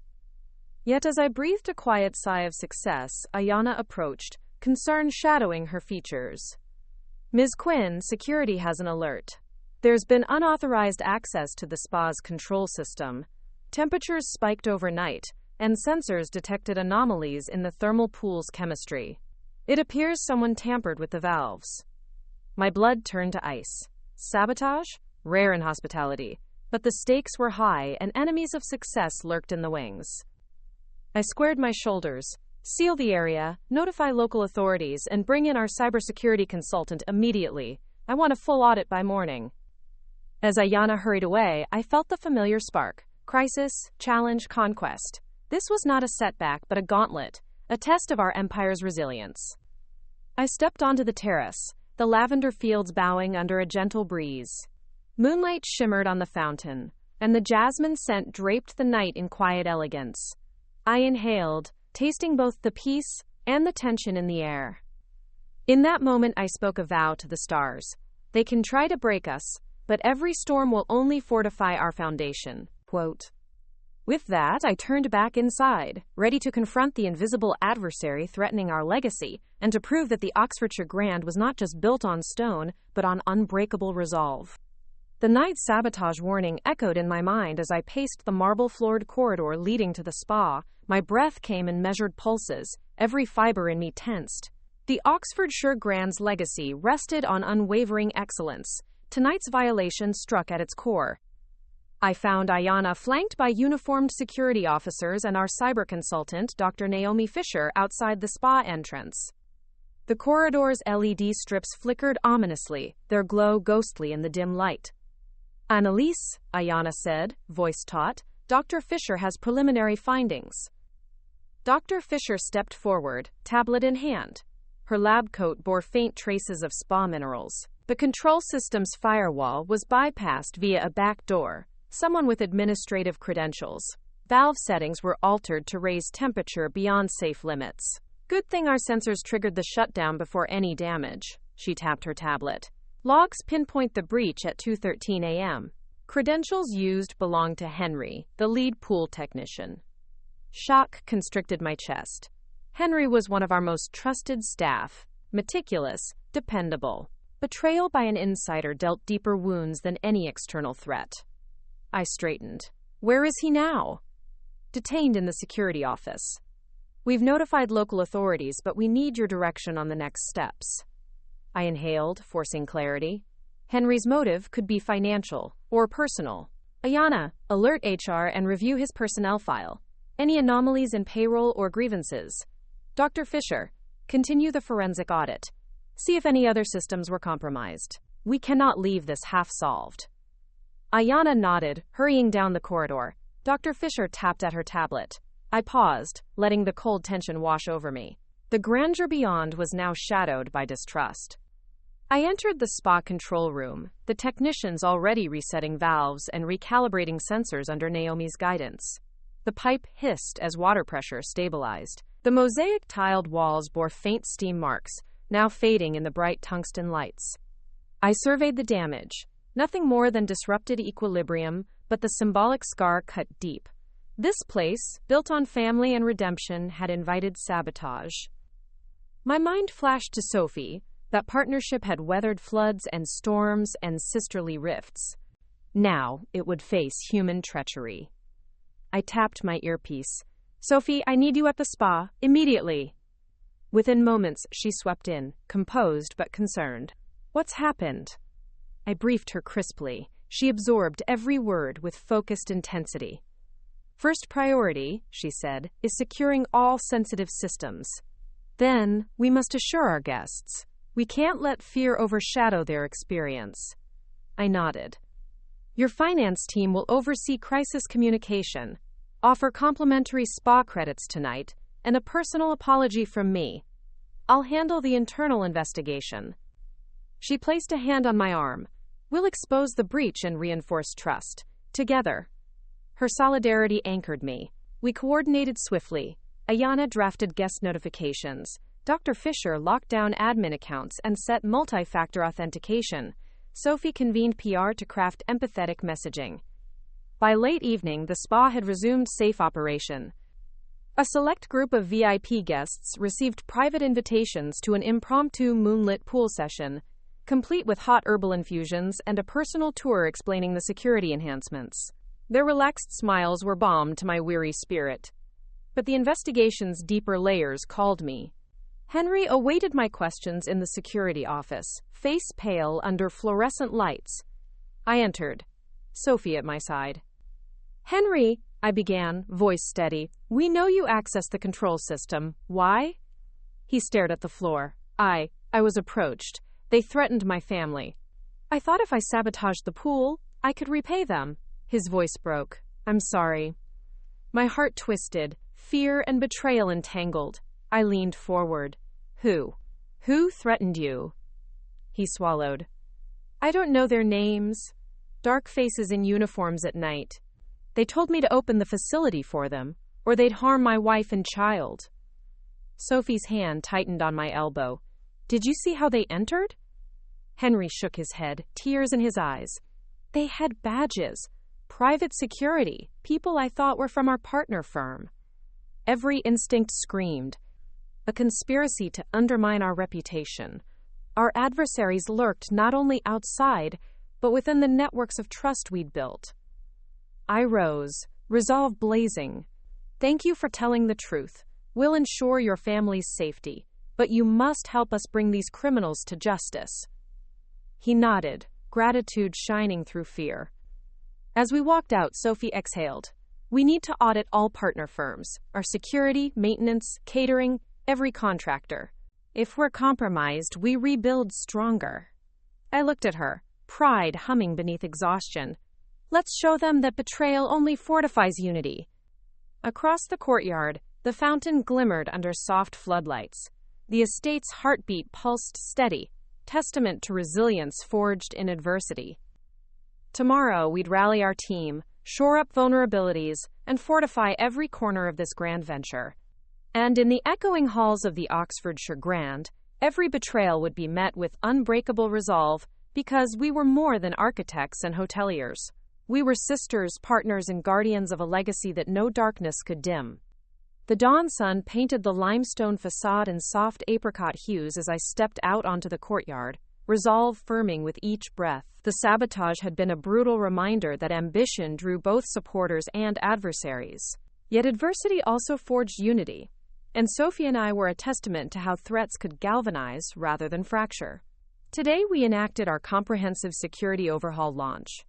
Yet as I breathed a quiet sigh of success, Ayana approached, concern shadowing her features. Ms. Quinn, security has an alert. There's been unauthorized access to the spa's control system. Temperatures spiked overnight, and sensors detected anomalies in the thermal pool's chemistry. It appears someone tampered with the valves. My blood turned to ice. Sabotage? Rare in hospitality. But the stakes were high, and enemies of success lurked in the wings. I squared my shoulders. Seal the area, notify local authorities, and bring in our cybersecurity consultant immediately. I want a full audit by morning. As Ayana hurried away, I felt the familiar spark. Crisis, challenge, conquest. This was not a setback, but a gauntlet, a test of our empire's resilience. I stepped onto the terrace, the lavender fields bowing under a gentle breeze. Moonlight shimmered on the fountain, and the jasmine scent draped the night in quiet elegance. I inhaled, tasting both the peace and the tension in the air. In that moment, I spoke a vow to the stars. They can try to break us, but every storm will only fortify our foundation. Quote. With that, I turned back inside, ready to confront the invisible adversary threatening our legacy, and to prove that the Oxfordshire Grand was not just built on stone, but on unbreakable resolve. The night sabotage warning echoed in my mind as I paced the marble-floored corridor leading to the spa. My breath came in measured pulses, every fiber in me tensed. The Oxfordshire Grand's legacy rested on unwavering excellence. Tonight's violation struck at its core. I found Ayana flanked by uniformed security officers and our cyber consultant, Dr. Naomi Fisher, outside the spa entrance. The corridor's LED strips flickered ominously, their glow ghostly in the dim light. Annalise, Ayana said, voice taut, Dr. Fisher has preliminary findings. Dr. Fisher stepped forward, tablet in hand. Her lab coat bore faint traces of spa minerals. The control system's firewall was bypassed via a back door. Someone with administrative credentials. Valve settings were altered to raise temperature beyond safe limits. Good thing our sensors triggered the shutdown before any damage. She tapped her tablet. Logs pinpoint the breach at 2:13 a.m. Credentials used belonged to Henry, the lead pool technician. Shock constricted my chest. Henry was one of our most trusted staff. Meticulous, dependable. Betrayal by an insider dealt deeper wounds than any external threat. I straightened. Where is he now? Detained in the security office. We've notified local authorities, but we need your direction on the next steps. I inhaled, forcing clarity. Henry's motive could be financial or personal. Ayana, alert HR and review his personnel file. Any anomalies in payroll or grievances? Dr. Fisher, continue the forensic audit. See if any other systems were compromised. We cannot leave this half-solved. Ayanna nodded, hurrying down the corridor. Dr. Fisher tapped at her tablet. I paused, letting the cold tension wash over me. The grandeur beyond was now shadowed by distrust. I entered the spa control room, the technicians already resetting valves and recalibrating sensors under Naomi's guidance. The pipe hissed as water pressure stabilized. The mosaic-tiled walls bore faint steam marks, now fading in the bright tungsten lights. I surveyed the damage. Nothing more than disrupted equilibrium, but the symbolic scar cut deep. This place, built on family and redemption, had invited sabotage. My mind flashed to Sophie. That partnership had weathered floods and storms and sisterly rifts. Now it would face human treachery. I tapped my earpiece. Sophie, I need you at the spa, immediately. Within moments, she swept in, composed but concerned. What's happened? I briefed her crisply. She absorbed every word with focused intensity. First priority, she said, is securing all sensitive systems. Then, we must assure our guests. We can't let fear overshadow their experience. I nodded. Your finance team will oversee crisis communication, offer complimentary spa credits tonight, and a personal apology from me. I'll handle the internal investigation. She placed a hand on my arm. We'll expose the breach and reinforce trust. Together. Her solidarity anchored me. We coordinated swiftly. Ayanna drafted guest notifications. Dr. Fisher locked down admin accounts and set multi-factor authentication. Sophie convened PR to craft empathetic messaging. By late evening, the spa had resumed safe operation. A select group of VIP guests received private invitations to an impromptu moonlit pool session, complete with hot herbal infusions and a personal tour explaining the security enhancements. Their relaxed smiles were balm to my weary spirit. But the investigation's deeper layers called me. Henry awaited my questions in the security office, face pale under fluorescent lights. I entered, Sophie at my side. Henry, I began, voice steady, we know you access the control system. Why? He stared at the floor. I was approached. They threatened my family. I thought if I sabotaged the pool, I could repay them. His voice broke. I'm sorry. My heart twisted, fear and betrayal entangled. I leaned forward. Who threatened you? He swallowed. I don't know their names. Dark faces in uniforms at night. They told me to open the facility for them, or they'd harm my wife and child. Sophie's hand tightened on my elbow. Did you see how they entered? Henry shook his head, tears in his eyes. They had badges. Private security. People I thought were from our partner firm. Every instinct screamed. A conspiracy to undermine our reputation. Our adversaries lurked not only outside, but within the networks of trust we'd built. I rose, resolve blazing. Thank you for telling the truth. We'll ensure your family's safety, but you must help us bring these criminals to justice. He nodded, gratitude shining through fear. As we walked out, Sophie exhaled. We need to audit all partner firms, our security, maintenance, catering, every contractor. If we're compromised, we rebuild stronger. I looked at her, pride humming beneath exhaustion. Let's show them that betrayal only fortifies unity. Across the courtyard, the fountain glimmered under soft floodlights. The estate's heartbeat pulsed steady, testament to resilience forged in adversity. Tomorrow, we'd rally our team, shore up vulnerabilities, and fortify every corner of this grand venture. And in the echoing halls of the Oxfordshire Grand, every betrayal would be met with unbreakable resolve because we were more than architects and hoteliers. We were sisters, partners, and guardians of a legacy that no darkness could dim. The dawn sun painted the limestone facade in soft apricot hues as I stepped out onto the courtyard, resolve firming with each breath. The sabotage had been a brutal reminder that ambition drew both supporters and adversaries. Yet adversity also forged unity, and Sophie and I were a testament to how threats could galvanize rather than fracture. Today we enacted our comprehensive security overhaul launch.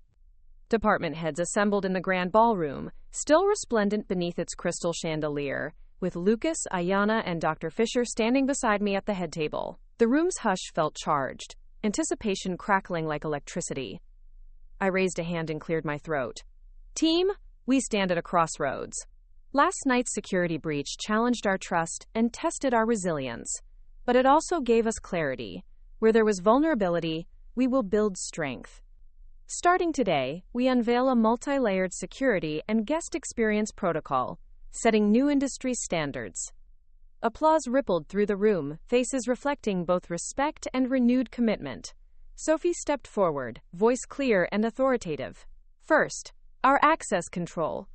Department heads assembled in the grand ballroom, still resplendent beneath its crystal chandelier, with Lucas, Ayana, and Dr. Fisher standing beside me at the head table. The room's hush felt charged, anticipation crackling like electricity. I raised a hand and cleared my throat. Team, we stand at a crossroads. Last night's security breach challenged our trust and tested our resilience, but it also gave us clarity. Where there was vulnerability, we will build strength. Starting today, we unveil a multi-layered security and guest experience protocol, setting new industry standards. Applause rippled through the room, faces reflecting both respect and renewed commitment. Sophie stepped forward, voice clear and authoritative. First, our access control.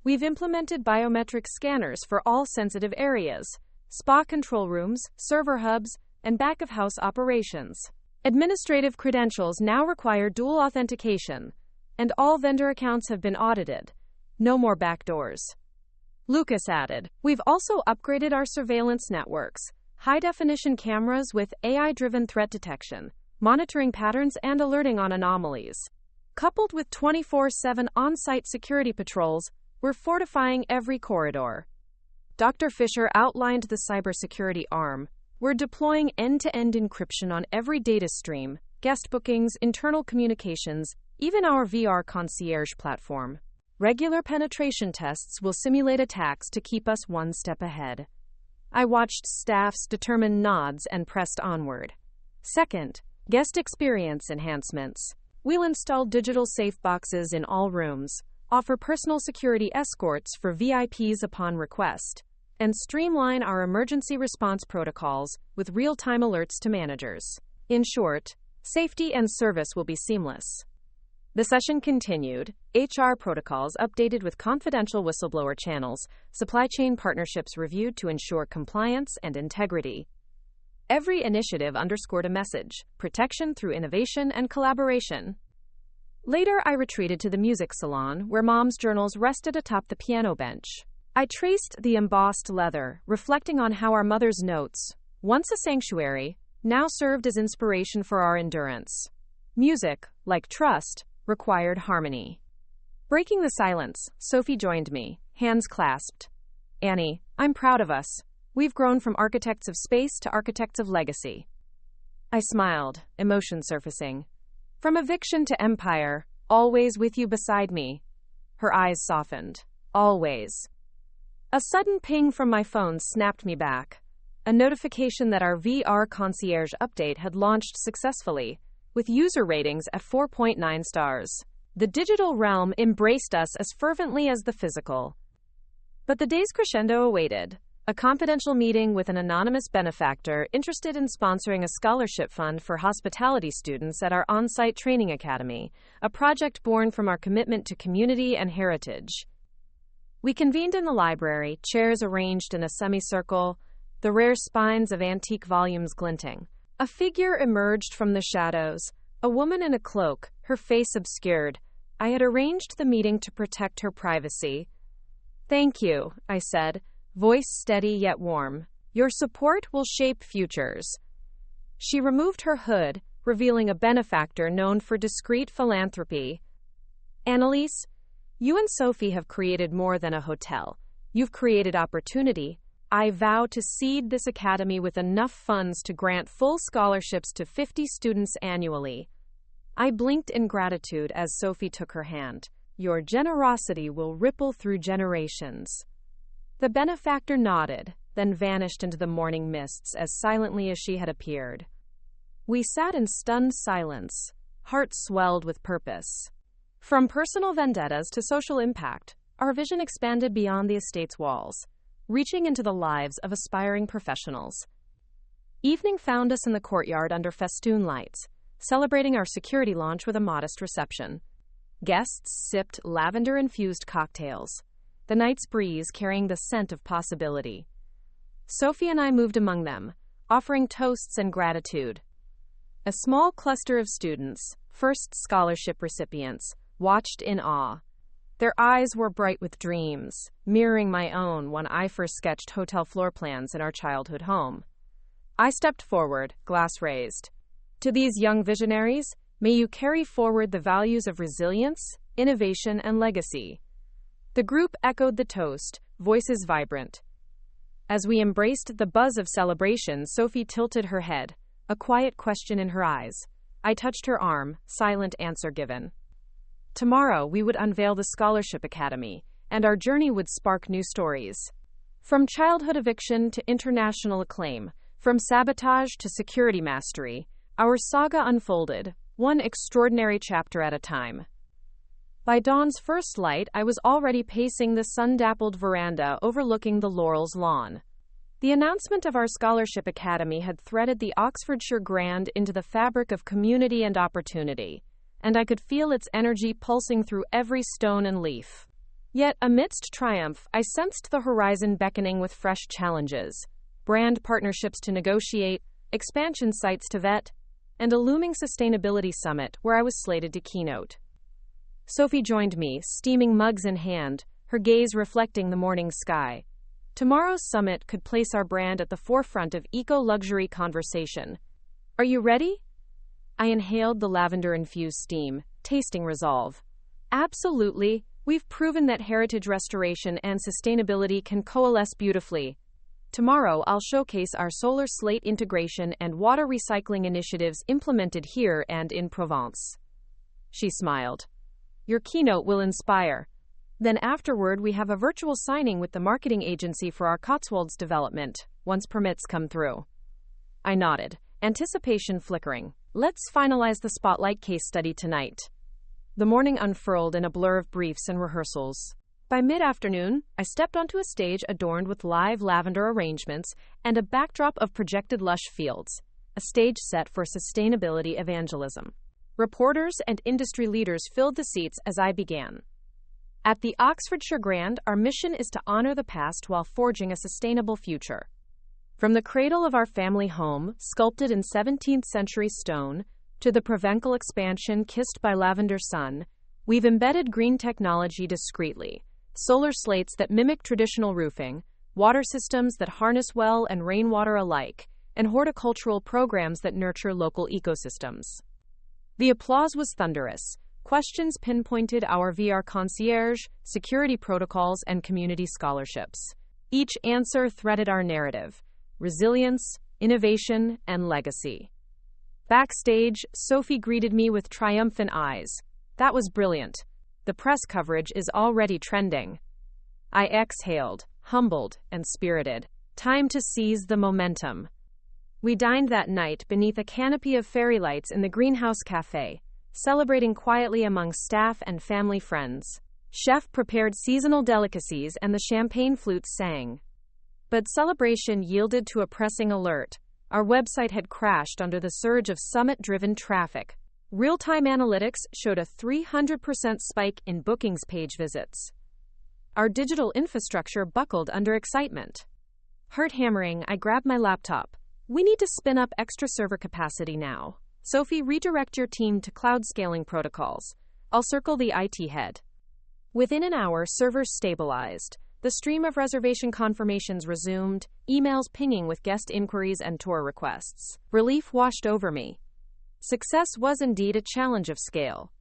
We've implemented biometric scanners for all sensitive areas, spa control rooms, server hubs, and back-of-house operations. Administrative credentials now require dual authentication, and all vendor accounts have been audited. No more backdoors. Lucas added, we've also upgraded our surveillance networks, high-definition cameras with AI-driven threat detection, monitoring patterns and alerting on anomalies. Coupled with 24/7 on-site security patrols, we're fortifying every corridor. Dr. Fisher outlined the cybersecurity arm. We're deploying end-to-end encryption on every data stream, guest bookings, internal communications, even our VR concierge platform. Regular penetration tests will simulate attacks to keep us one step ahead. I watched staff's determined nods and pressed onward. Second, guest experience enhancements. We'll install digital safe boxes in all rooms, offer personal security escorts for VIPs upon request, and streamline our emergency response protocols with real-time alerts to managers. In short, safety and service will be seamless. The session continued, HR protocols updated with confidential whistleblower channels, supply chain partnerships reviewed to ensure compliance and integrity. Every initiative underscored a message: protection through innovation and collaboration. Later, I retreated to the music salon, where Mom's journals rested atop the piano bench. I traced the embossed leather, reflecting on how our mother's notes, once a sanctuary, now served as inspiration for our endurance. Music, like trust, required harmony. Breaking the silence, Sophie joined me, hands clasped. Annie, I'm proud of us. We've grown from architects of space to architects of legacy. I smiled, emotion surfacing. From eviction to empire, always with you beside me. Her eyes softened. Always. A sudden ping from my phone snapped me back. A notification that our VR concierge update had launched successfully, with user ratings at 4.9 stars. The digital realm embraced us as fervently as the physical. But the day's crescendo awaited. A confidential meeting with an anonymous benefactor interested in sponsoring a scholarship fund for hospitality students at our on-site training academy, a project born from our commitment to community and heritage. We convened in the library, chairs arranged in a semicircle, the rare spines of antique volumes glinting. A figure emerged from the shadows, a woman in a cloak, her face obscured. I had arranged the meeting to protect her privacy. Thank you, I said, voice steady yet warm. Your support will shape futures. She removed her hood, revealing a benefactor known for discreet philanthropy. Annalise, you and Sophie have created more than a hotel. You've created opportunity. I vow to seed this academy with enough funds to grant full scholarships to 50 students annually. I blinked in gratitude as Sophie took her hand. Your generosity will ripple through generations. The benefactor nodded, then vanished into the morning mists as silently as she had appeared. We sat in stunned silence, hearts swelled with purpose. From personal vendettas to social impact, our vision expanded beyond the estate's walls, reaching into the lives of aspiring professionals. Evening found us in the courtyard under festoon lights, celebrating our security launch with a modest reception. Guests sipped lavender-infused cocktails, the night's breeze carrying the scent of possibility. Sophie and I moved among them, offering toasts and gratitude. A small cluster of students, first scholarship recipients, watched in awe. Their eyes were bright with dreams, mirroring my own when I first sketched hotel floor plans in our childhood home. I stepped forward, glass raised. To these young visionaries, may you carry forward the values of resilience, innovation, and legacy. The group echoed the toast, voices vibrant. As we embraced the buzz of celebration, Sophie tilted her head, a quiet question in her eyes. I touched her arm, silent answer given. Tomorrow we would unveil the Scholarship Academy, and our journey would spark new stories. From childhood eviction to international acclaim, from sabotage to security mastery, our saga unfolded, one extraordinary chapter at a time. By dawn's first light, I was already pacing the sun-dappled veranda overlooking the Laurels lawn. The announcement of our Scholarship Academy had threaded the Oxfordshire Grand into the fabric of community and opportunity, and I could feel its energy pulsing through every stone and leaf. Yet, amidst triumph, I sensed the horizon beckoning with fresh challenges, brand partnerships to negotiate, expansion sites to vet, and a looming sustainability summit where I was slated to keynote. Sophie joined me, steaming mugs in hand, her gaze reflecting the morning sky. Tomorrow's summit could place our brand at the forefront of eco-luxury conversation. Are you ready? I inhaled the lavender-infused steam, tasting resolve. Absolutely. We've proven that heritage restoration and sustainability can coalesce beautifully. Tomorrow, I'll showcase our solar slate integration and water recycling initiatives implemented here and in Provence. She smiled. Your keynote will inspire. Then afterward, we have a virtual signing with the marketing agency for our Cotswolds development, once permits come through. I nodded, anticipation flickering. Let's finalize the spotlight case study tonight. The morning unfurled in a blur of briefs and rehearsals. By mid-afternoon, I stepped onto a stage adorned with live lavender arrangements and a backdrop of projected lush fields, a stage set for sustainability evangelism. Reporters and industry leaders filled the seats as I began. At the Oxfordshire Grand, our mission is to honor the past while forging a sustainable future. From the cradle of our family home, sculpted in 17th century stone, to the Provencal expansion kissed by lavender sun, we've embedded green technology discreetly. Solar slates that mimic traditional roofing, water systems that harness well and rainwater alike, and horticultural programs that nurture local ecosystems. The applause was thunderous. Questions pinpointed our VR concierge, security protocols, and community scholarships. Each answer threaded our narrative: resilience, innovation, and legacy. Backstage, Sophie greeted me with triumphant eyes. That was brilliant. The press coverage is already trending. I exhaled, humbled and spirited. Time to seize the momentum. We dined that night beneath a canopy of fairy lights in the Greenhouse Cafe, celebrating quietly among staff and family friends. Chef prepared seasonal delicacies and the champagne flutes sang. But celebration yielded to a pressing alert. Our website had crashed under the surge of summit-driven traffic. Real-time analytics showed a 300% spike in bookings page visits. Our digital infrastructure buckled under excitement. Heart hammering, I grabbed my laptop. We need to spin up extra server capacity now. Sophie, redirect your team to cloud scaling protocols. I'll circle the IT head. Within an hour, servers stabilized. The stream of reservation confirmations resumed, emails pinging with guest inquiries and tour requests. Relief washed over me. Success was indeed a challenge of scale.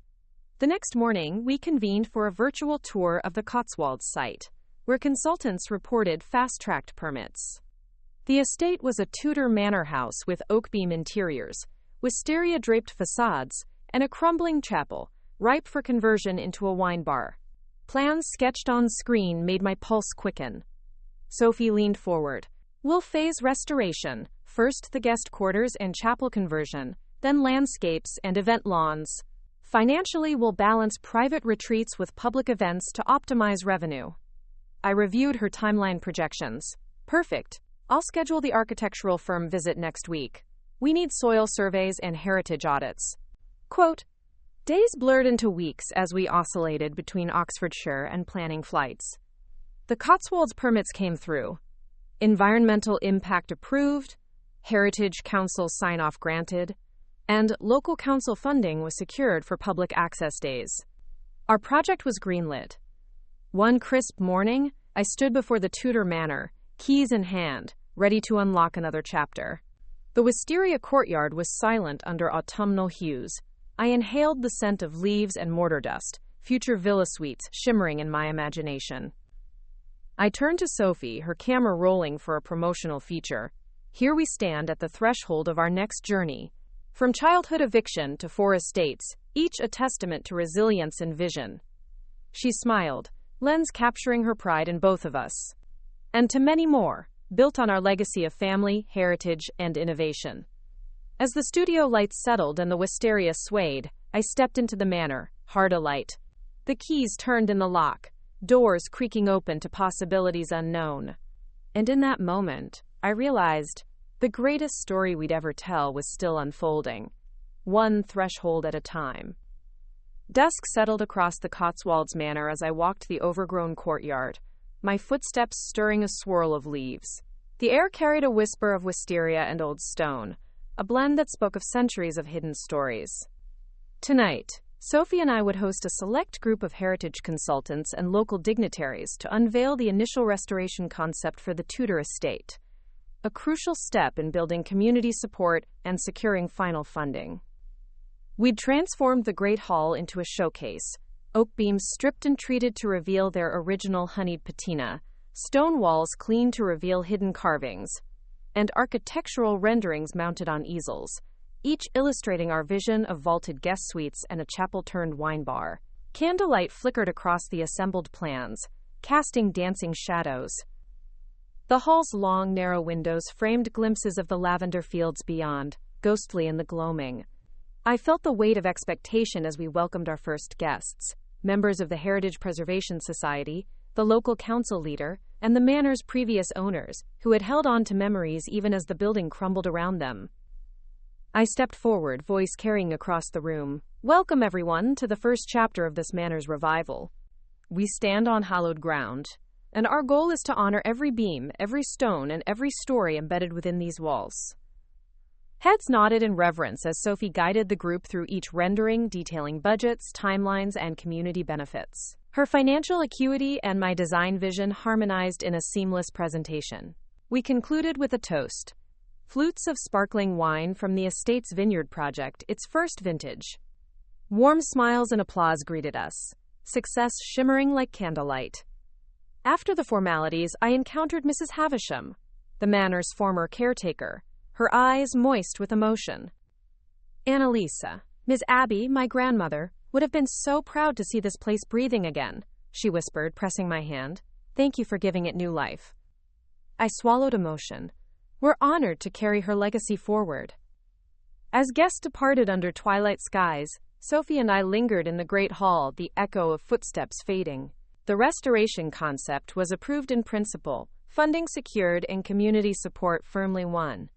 The next morning, we convened for a virtual tour of the Cotswolds site, where consultants reported fast-tracked permits. The estate was a Tudor manor house with oak beam interiors, wisteria-draped facades, and a crumbling chapel, ripe for conversion into a wine bar. Plans sketched on screen made my pulse quicken. Sophie leaned forward. We'll phase restoration, first the guest quarters and chapel conversion, then landscapes and event lawns. Financially, we'll balance private retreats with public events to optimize revenue. I reviewed her timeline projections. Perfect. I'll schedule the architectural firm visit next week. We need soil surveys and heritage audits. Quote, days blurred into weeks as we oscillated between Oxfordshire and planning flights. The Cotswolds permits came through. Environmental impact approved, Heritage Council sign-off granted, and local council funding was secured for public access days. Our project was greenlit. One crisp morning, I stood before the Tudor Manor, keys in hand, ready to unlock another chapter. The wisteria courtyard was silent under autumnal hues. I inhaled the scent of leaves and mortar dust, future villa suites shimmering in my imagination. I turned to Sophie, her camera rolling for a promotional feature. Here we stand at the threshold of our next journey. From childhood eviction to 4 estates, each a testament to resilience and vision. She smiled, lens capturing her pride in both of us. And to many more, built on our legacy of family, heritage, and innovation. As the studio lights settled and the wisteria swayed, I stepped into the manor, heart alight. The keys turned in the lock, doors creaking open to possibilities unknown. And in that moment, I realized the greatest story we'd ever tell was still unfolding, one threshold at a time. Dusk settled across the Cotswolds Manor as I walked the overgrown courtyard, my footsteps stirring a swirl of leaves. The air carried a whisper of wisteria and old stone, a blend that spoke of centuries of hidden stories. Tonight, Sophie and I would host a select group of heritage consultants and local dignitaries to unveil the initial restoration concept for the Tudor estate, a crucial step in building community support and securing final funding. We'd transformed the Great Hall into a showcase, oak beams stripped and treated to reveal their original honeyed patina, stone walls cleaned to reveal hidden carvings, and architectural renderings mounted on easels, each illustrating our vision of vaulted guest suites and a chapel-turned wine bar. Candlelight flickered across the assembled plans, casting dancing shadows. The hall's long, narrow windows framed glimpses of the lavender fields beyond, ghostly in the gloaming. I felt the weight of expectation as we welcomed our first guests, members of the Heritage Preservation Society, the local council leader, and the manor's previous owners, who had held on to memories even as the building crumbled around them. I stepped forward, voice carrying across the room. Welcome, everyone, to the first chapter of this manor's revival. We stand on hallowed ground, and our goal is to honor every beam, every stone, and every story embedded within these walls. Heads nodded in reverence as Sophie guided the group through each rendering, detailing budgets, timelines, and community benefits. Her financial acuity and my design vision harmonized in a seamless presentation. We concluded with a toast. Flutes of sparkling wine from the estate's vineyard project, its first vintage. Warm smiles and applause greeted us, success shimmering like candlelight. After the formalities, I encountered Mrs. Havisham, the manor's former caretaker, her eyes moist with emotion. Annalisa, Miss Abby, my grandmother, would have been so proud to see this place breathing again, she whispered, pressing my hand. Thank you for giving it new life. I swallowed emotion. We're honored to carry her legacy forward. As guests departed under twilight skies, Sophie and I lingered in the great hall, the echo of footsteps fading. The restoration concept was approved in principle, funding secured, and community support firmly won.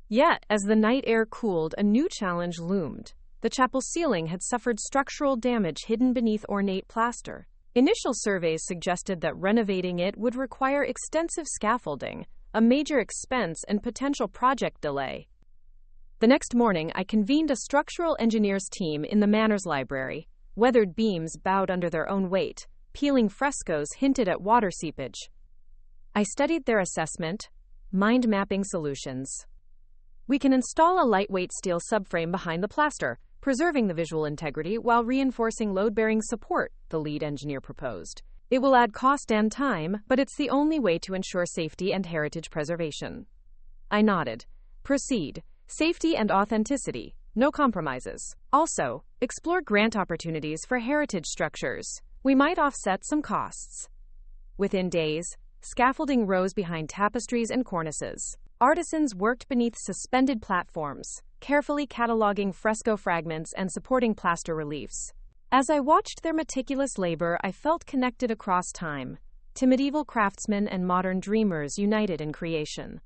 Yet, as the night air cooled, a new challenge loomed. The chapel ceiling had suffered structural damage hidden beneath ornate plaster. Initial surveys suggested that renovating it would require extensive scaffolding, a major expense and potential project delay. The next morning, I convened a structural engineers team in the manor's library. Weathered beams bowed under their own weight. Peeling frescoes hinted at water seepage. I studied their assessment, mind mapping solutions. We can install a lightweight steel subframe behind the plaster, preserving the visual integrity while reinforcing load-bearing support, the lead engineer proposed. It will add cost and time, but it's the only way to ensure safety and heritage preservation. I nodded. Proceed. Safety and authenticity. No compromises. Also, explore grant opportunities for heritage structures. We might offset some costs. Within days, scaffolding rose behind tapestries and cornices. Artisans worked beneath suspended platforms, carefully cataloging fresco fragments and supporting plaster reliefs. As I watched their meticulous labor, I felt connected across time, to medieval craftsmen and modern dreamers united in creation.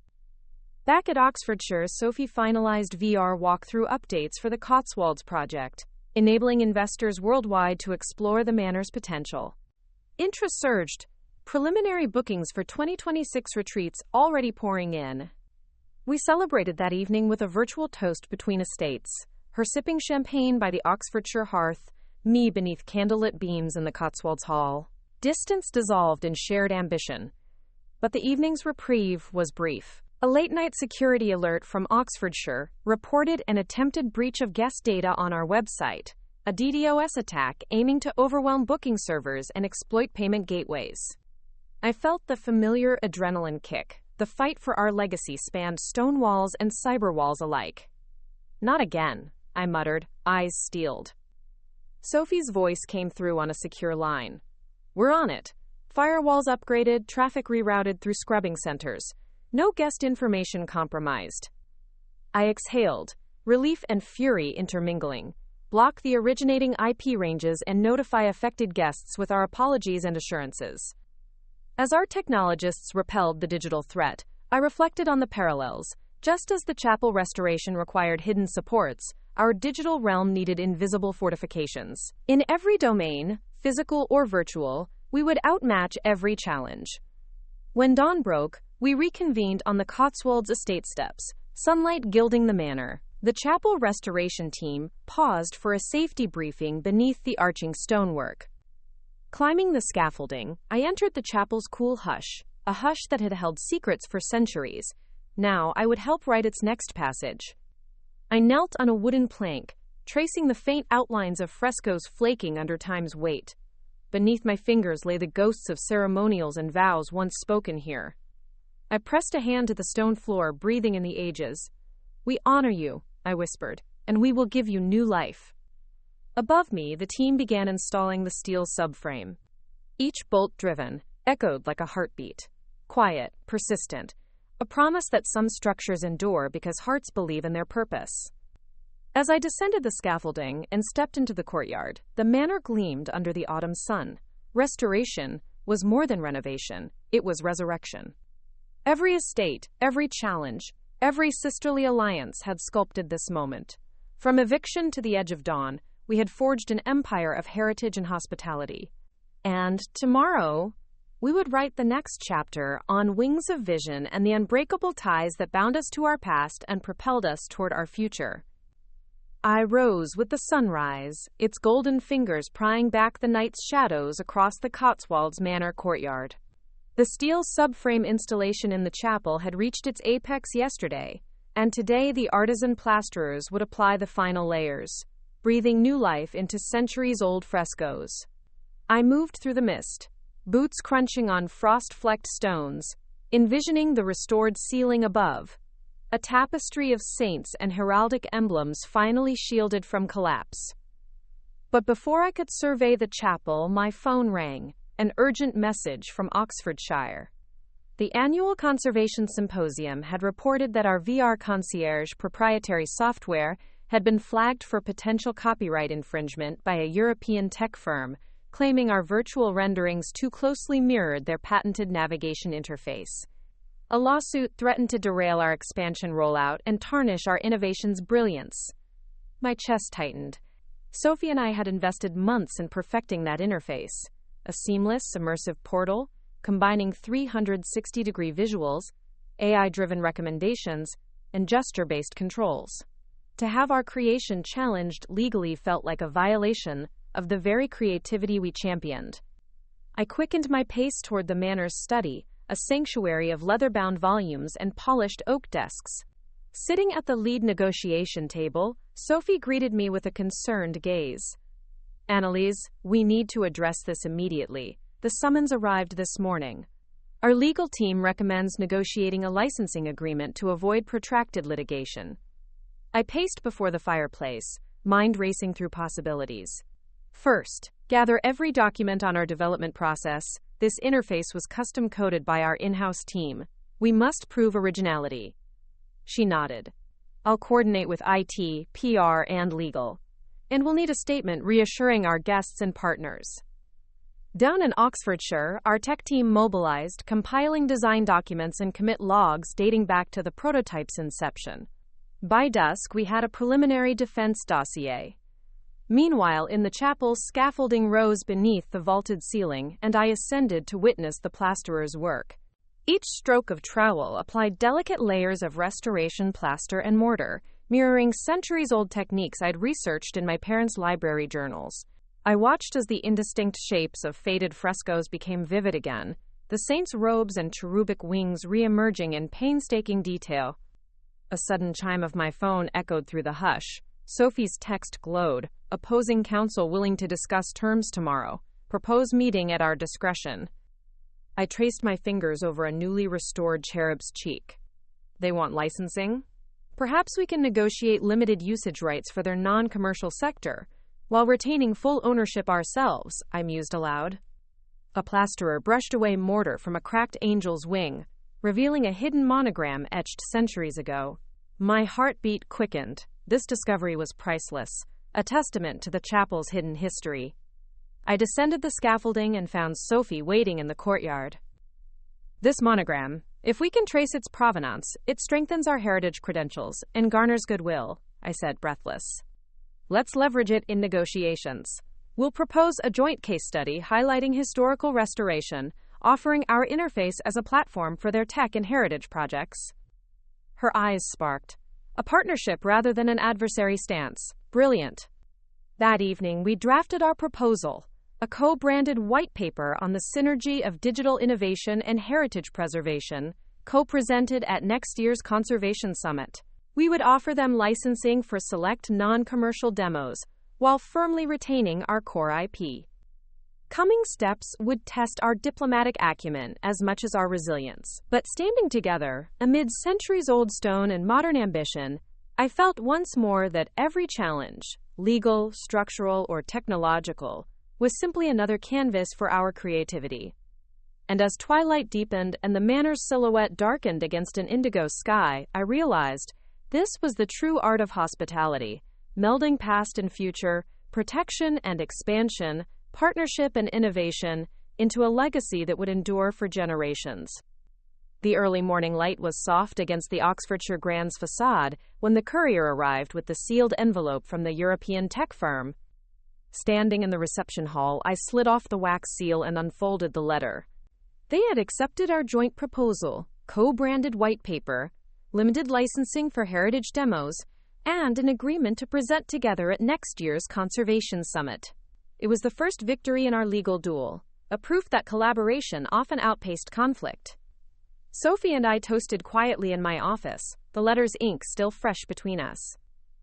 Back at Oxfordshire, Sophie finalized VR walkthrough updates for the Cotswolds project, enabling investors worldwide to explore the manor's potential. Interest surged, preliminary bookings for 2026 retreats already pouring in. We celebrated that evening with a virtual toast between estates, her sipping champagne by the Oxfordshire hearth, me beneath candlelit beams in the Cotswolds Hall. Distance dissolved in shared ambition. But the evening's reprieve was brief. A late-night security alert from Oxfordshire reported an attempted breach of guest data on our website, a DDoS attack aiming to overwhelm booking servers and exploit payment gateways. I felt the familiar adrenaline kick. The fight for our legacy spanned stone walls and cyber walls alike. Not again, I muttered, eyes steeled. Sophie's voice came through on a secure line. We're on it. Firewalls upgraded, traffic rerouted through scrubbing centers. No guest information compromised. I exhaled, relief and fury intermingling. Block the originating IP ranges and notify affected guests with our apologies and assurances. As our technologists repelled the digital threat, I reflected on the parallels. Just as the chapel restoration required hidden supports, our digital realm needed invisible fortifications. In every domain, physical or virtual, we would outmatch every challenge. When dawn broke, we reconvened on the Cotswolds estate steps, sunlight gilding the manor. The chapel restoration team paused for a safety briefing beneath the arching stonework. Climbing the scaffolding, I entered the chapel's cool hush, a hush that had held secrets for centuries. Now I would help write its next passage. I knelt on a wooden plank, tracing the faint outlines of frescoes flaking under time's weight. Beneath my fingers lay the ghosts of ceremonials and vows once spoken here. I pressed a hand to the stone floor, breathing in the ages. We honor you, I whispered, and we will give you new life. Above me, the team began installing the steel subframe. Each bolt driven, echoed like a heartbeat. Quiet, persistent, a promise that some structures endure because hearts believe in their purpose. As I descended the scaffolding and stepped into the courtyard, the manor gleamed under the autumn sun. Restoration was more than renovation, it was resurrection. Every estate, every challenge, every sisterly alliance had sculpted this moment. From eviction to the edge of dawn, we had forged an empire of heritage and hospitality. And tomorrow, we would write the next chapter on wings of vision and the unbreakable ties that bound us to our past and propelled us toward our future. I rose with the sunrise, its golden fingers prying back the night's shadows across the Cotswolds Manor courtyard. The steel subframe installation in the chapel had reached its apex yesterday, and today the artisan plasterers would apply the final layers, breathing new life into centuries-old frescoes. I moved through the mist, boots crunching on frost-flecked stones, envisioning the restored ceiling above, a tapestry of saints and heraldic emblems finally shielded from collapse. But before I could survey the chapel, my phone rang, an urgent message from Oxfordshire. The annual Conservation Symposium had reported that our VR Concierge proprietary software had been flagged for potential copyright infringement by a European tech firm, claiming our virtual renderings too closely mirrored their patented navigation interface. A lawsuit threatened to derail our expansion rollout and tarnish our innovation's brilliance. My chest tightened. Sophie and I had invested months in perfecting that interface, a seamless, immersive portal combining 360-degree visuals, AI-driven recommendations, and gesture-based controls. To have our creation challenged legally felt like a violation of the very creativity we championed. I quickened my pace toward the manor's study, a sanctuary of leather-bound volumes and polished oak desks. Sitting at the lead negotiation table, Sophie greeted me with a concerned gaze. Annalise, we need to address this immediately. The summons arrived this morning. Our legal team recommends negotiating a licensing agreement to avoid protracted litigation. I paced before the fireplace, mind racing through possibilities. First, gather every document on our development process. This interface was custom-coded by our in-house team. We must prove originality. She nodded. I'll coordinate with IT, PR, and legal. And we'll need a statement reassuring our guests and partners. Down in Oxfordshire, our tech team mobilized, compiling design documents and commit logs dating back to the prototype's inception. By dusk, we had a preliminary defense dossier. Meanwhile, in the chapel, scaffolding rose beneath the vaulted ceiling, and I ascended to witness the plasterer's work. Each stroke of trowel applied delicate layers of restoration plaster and mortar, mirroring centuries-old techniques I'd researched in my parents' library journals. I watched as the indistinct shapes of faded frescoes became vivid again, the saints' robes and cherubic wings re-emerging in painstaking detail. A sudden chime of my phone echoed through the hush. Sophie's text glowed. Opposing counsel willing to discuss terms tomorrow. Propose meeting at our discretion. I traced my fingers over a newly restored cherub's cheek. They want licensing? Perhaps we can negotiate limited usage rights for their non-commercial sector, while retaining full ownership ourselves, I mused aloud. A plasterer brushed away mortar from a cracked angel's wing, revealing a hidden monogram etched centuries ago. My heartbeat quickened. This discovery was priceless, a testament to the chapel's hidden history. I descended the scaffolding and found Sophie waiting in the courtyard. This monogram, if we can trace its provenance, it strengthens our heritage credentials and garners goodwill, I said, breathless. Let's leverage it in negotiations. We'll propose a joint case study highlighting historical restoration, offering our interface as a platform for their tech and heritage projects. Her eyes sparked. A partnership rather than an adversary stance. Brilliant. That evening, we drafted our proposal, a co-branded white paper on the synergy of digital innovation and heritage preservation, co-presented at next year's Conservation Summit. We would offer them licensing for select non-commercial demos, while firmly retaining our core IP. Coming steps would test our diplomatic acumen as much as our resilience. But standing together, amid centuries-old stone and modern ambition, I felt once more that every challenge, legal, structural, or technological, was simply another canvas for our creativity. And as twilight deepened and the manor's silhouette darkened against an indigo sky, I realized this was the true art of hospitality, melding past and future, protection and expansion, partnership and innovation, into a legacy that would endure for generations. The early morning light was soft against the Oxfordshire Grand's facade when the courier arrived with the sealed envelope from the European tech firm. Standing in the reception hall, I slid off the wax seal and unfolded the letter. They had accepted our joint proposal, co-branded white paper, limited licensing for heritage demos, and an agreement to present together at next year's Conservation Summit. It was the first victory in our legal duel, a proof that collaboration often outpaced conflict. Sophie and I toasted quietly in my office, the letter's ink still fresh between us.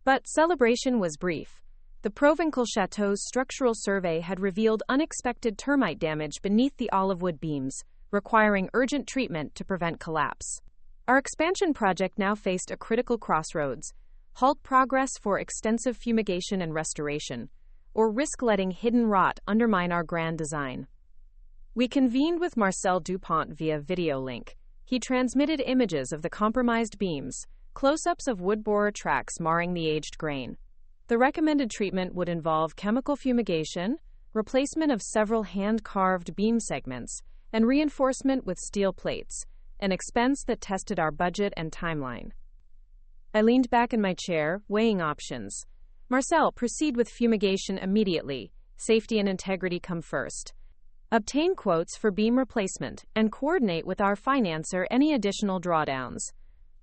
But celebration was brief. The Provencal Chateau's structural survey had revealed unexpected termite damage beneath the olive wood beams, requiring urgent treatment to prevent collapse. Our expansion project now faced a critical crossroads: halt progress for extensive fumigation and restoration, or risk letting hidden rot undermine our grand design. We convened with Marcel Dupont via video link. He transmitted images of the compromised beams, close-ups of wood borer tracks marring the aged grain. The recommended treatment would involve chemical fumigation, replacement of several hand-carved beam segments, and reinforcement with steel plates, an expense that tested our budget and timeline. I leaned back in my chair, weighing options. Marcel, proceed with fumigation immediately. Safety and integrity come first. Obtain quotes for beam replacement and coordinate with our financer any additional drawdowns.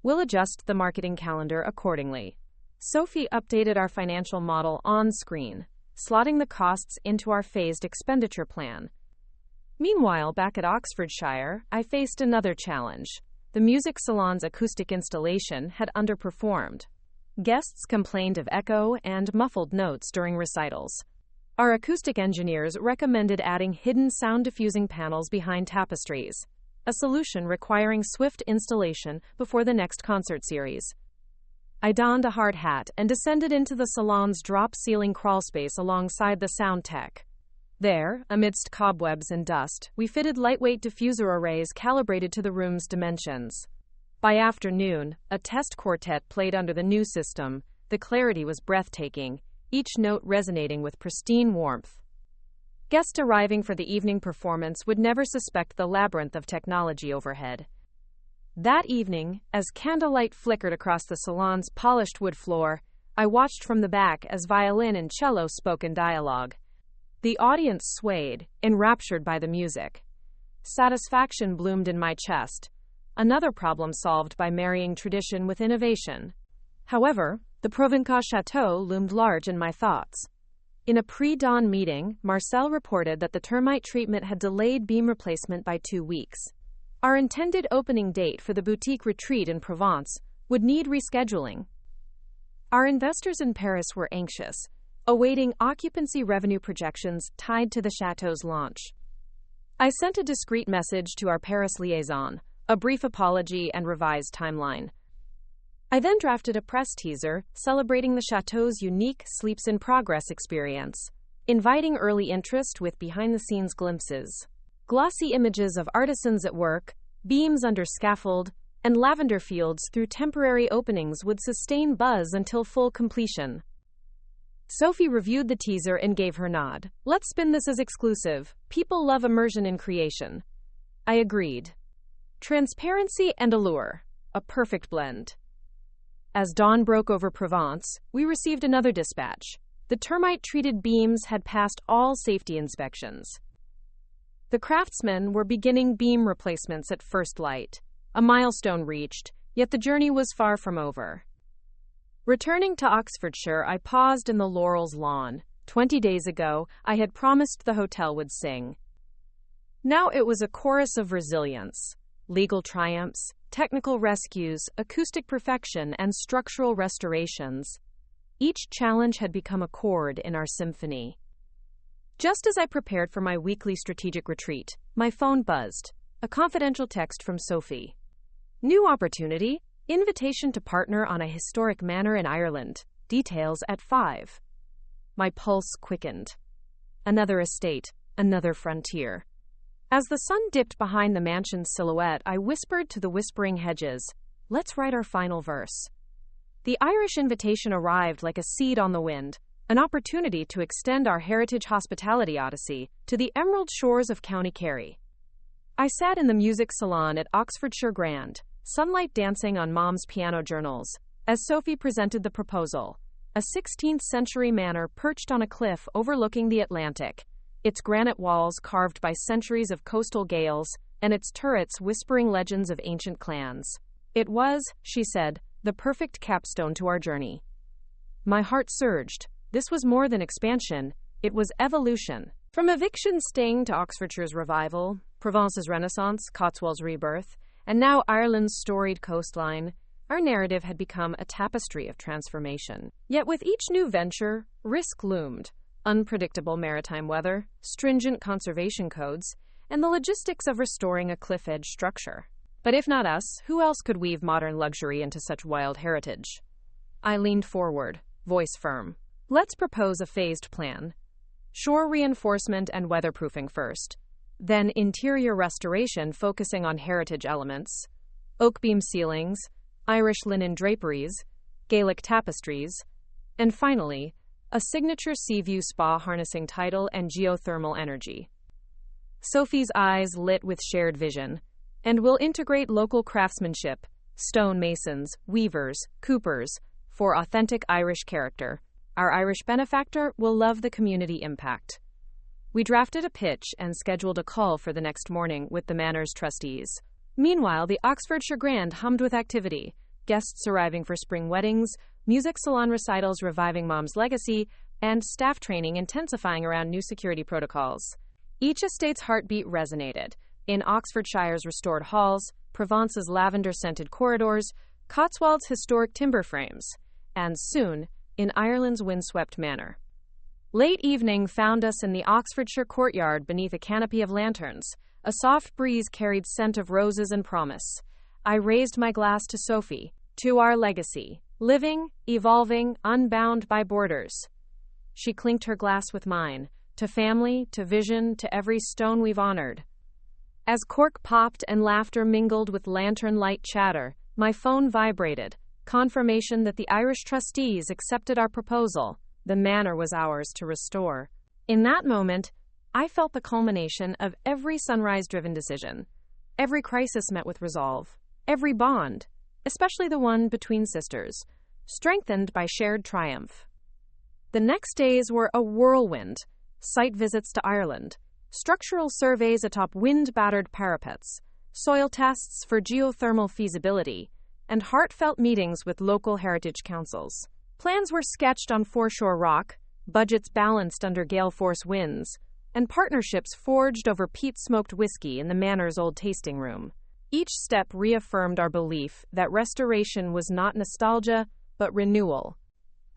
We'll adjust the marketing calendar accordingly. Sophie updated our financial model on screen, slotting the costs into our phased expenditure plan. Meanwhile, back at Oxfordshire, I faced another challenge. The music salon's acoustic installation had underperformed. Guests complained of echo and muffled notes during recitals. Our acoustic engineers recommended adding hidden sound-diffusing panels behind tapestries, a solution requiring swift installation before the next concert series. I donned a hard hat and descended into the salon's drop-ceiling crawlspace alongside the sound tech. There, amidst cobwebs and dust, we fitted lightweight diffuser arrays calibrated to the room's dimensions. By afternoon, a test quartet played under the new system. The clarity was breathtaking, each note resonating with pristine warmth. Guests arriving for the evening performance would never suspect the labyrinth of technology overhead. That evening, as candlelight flickered across the salon's polished wood floor, I watched from the back as violin and cello spoke in dialogue. The audience swayed, enraptured by the music. Satisfaction bloomed in my chest, another problem solved by marrying tradition with innovation. However, the Provencal Chateau loomed large in my thoughts. In a pre-dawn meeting, Marcel reported that the termite treatment had delayed beam replacement by 2 weeks. Our intended opening date for the boutique retreat in Provence would need rescheduling. Our investors in Paris were anxious, awaiting occupancy revenue projections tied to the chateau's launch. I sent a discreet message to our Paris liaison, a brief apology and revised timeline. I then drafted a press teaser celebrating the chateau's unique Sleeps in Progress experience, inviting early interest with behind-the-scenes glimpses. Glossy images of artisans at work, beams under scaffold, and lavender fields through temporary openings would sustain buzz until full completion. Sophie reviewed the teaser and gave her nod. Let's spin this as exclusive. People love immersion in creation. I agreed. Transparency and allure. A perfect blend. As dawn broke over Provence, we received another dispatch. The termite-treated beams had passed all safety inspections. The craftsmen were beginning beam replacements at first light. A milestone reached, yet the journey was far from over. Returning to Oxfordshire, I paused in the Laurel's lawn. 20 days ago, I had promised the hotel would sing. Now it was a chorus of resilience, legal triumphs, technical rescues, acoustic perfection, and structural restorations. Each challenge had become a chord in our symphony. Just as I prepared for my weekly strategic retreat, my phone buzzed. A confidential text from Sophie. New opportunity, invitation to partner on a historic manor in Ireland. Details at 5. My pulse quickened. Another estate, another frontier. As the sun dipped behind the mansion's silhouette, I whispered to the whispering hedges, let's write our final verse. The Irish invitation arrived like a seed on the wind, an opportunity to extend our heritage hospitality odyssey to the emerald shores of County Kerry. I sat in the music salon at Oxfordshire Grand, sunlight dancing on Mom's piano journals, as Sophie presented the proposal. A 16th-century manor perched on a cliff overlooking the Atlantic, its granite walls carved by centuries of coastal gales, and its turrets whispering legends of ancient clans. It was, she said, the perfect capstone to our journey. My heart surged. This was more than expansion, it was evolution. From eviction sting to Oxfordshire's revival, Provence's renaissance, Cotswold's rebirth, and now Ireland's storied coastline, our narrative had become a tapestry of transformation. Yet with each new venture, risk loomed. Unpredictable maritime weather, stringent conservation codes, and the logistics of restoring a cliff-edge structure. But if not us, who else could weave modern luxury into such wild heritage? I leaned forward, voice firm. Let's propose a phased plan. Shore reinforcement and weatherproofing first. Then interior restoration focusing on heritage elements. Oak beam ceilings, Irish linen draperies, Gaelic tapestries, and finally, a signature sea view spa harnessing tidal and geothermal energy. Sophie's eyes lit with shared vision. And we'll integrate local craftsmanship, stone masons, weavers, coopers, for authentic Irish character. Our Irish benefactor will love the community impact. We drafted a pitch and scheduled a call for the next morning with the manor's trustees. Meanwhile, the Oxfordshire Grand hummed with activity, guests arriving for spring weddings, music salon recitals reviving Mom's legacy, and staff training intensifying around new security protocols. Each estate's heartbeat resonated. In Oxfordshire's restored halls, Provence's lavender-scented corridors, Cotswold's historic timber frames, and soon, in Ireland's windswept manor. Late evening found us in the Oxfordshire courtyard beneath a canopy of lanterns. A soft breeze carried scent of roses and promise. I raised my glass to Sophie, to our legacy, living, evolving, unbound by borders. She clinked her glass with mine, to family, to vision, to every stone we've honored. As cork popped and laughter mingled with lantern light chatter, my phone vibrated, confirmation that the Irish trustees accepted our proposal. The manor was ours to restore. In that moment, I felt the culmination of every sunrise-driven decision, every crisis met with resolve, every bond, especially the one between sisters, strengthened by shared triumph. The next days were a whirlwind, site visits to Ireland, structural surveys atop wind-battered parapets, soil tests for geothermal feasibility, and heartfelt meetings with local heritage councils. Plans were sketched on foreshore rock, budgets balanced under gale-force winds, and partnerships forged over peat-smoked whiskey in the manor's old tasting room. Each step reaffirmed our belief that restoration was not nostalgia, but renewal.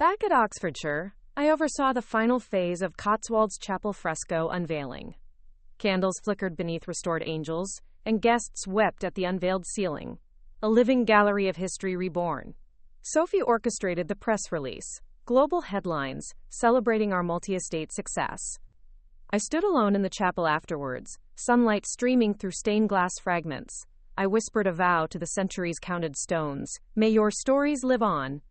Back at Oxfordshire, I oversaw the final phase of Cotswold's chapel fresco unveiling. Candles flickered beneath restored angels, and guests wept at the unveiled ceiling, a living gallery of history reborn. Sophie orchestrated the press release, global headlines celebrating our multi-estate success. I stood alone in the chapel afterwards, sunlight streaming through stained glass fragments. I whispered a vow to the centuries-counted stones, "May your stories live on."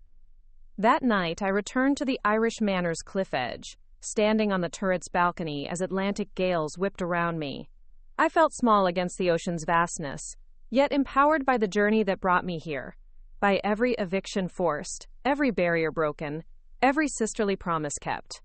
That night, I returned to the Irish Manor's cliff edge, standing on the turret's balcony as Atlantic gales whipped around me. I felt small against the ocean's vastness, yet empowered by the journey that brought me here, by every eviction forced, every barrier broken, every sisterly promise kept.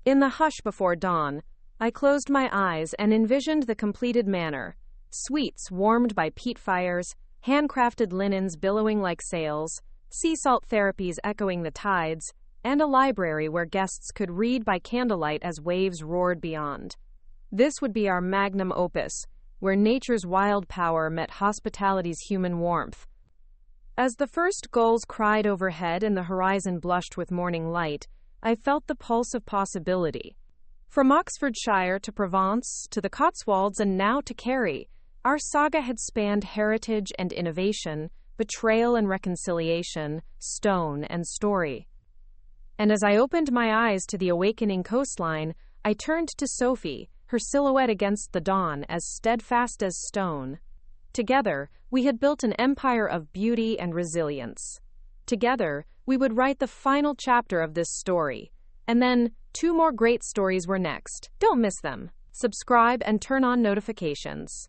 In the hush before dawn, I closed my eyes and envisioned the completed manor, suites warmed by peat fires, handcrafted linens billowing like sails, sea salt therapies echoing the tides, and a library where guests could read by candlelight as waves roared beyond. This would be our magnum opus, where nature's wild power met hospitality's human warmth. As the first gulls cried overhead and the horizon blushed with morning light, I felt the pulse of possibility. From Oxfordshire to Provence to the Cotswolds and now to Kerry, our saga had spanned heritage and innovation, betrayal and reconciliation, stone and story. And as I opened my eyes to the awakening coastline, I turned to Sophie, her silhouette against the dawn as steadfast as stone. Together, we had built an empire of beauty and resilience. Together, we would write the final chapter of this story. And then, 2 more great stories were next. Don't miss them. Subscribe and turn on notifications.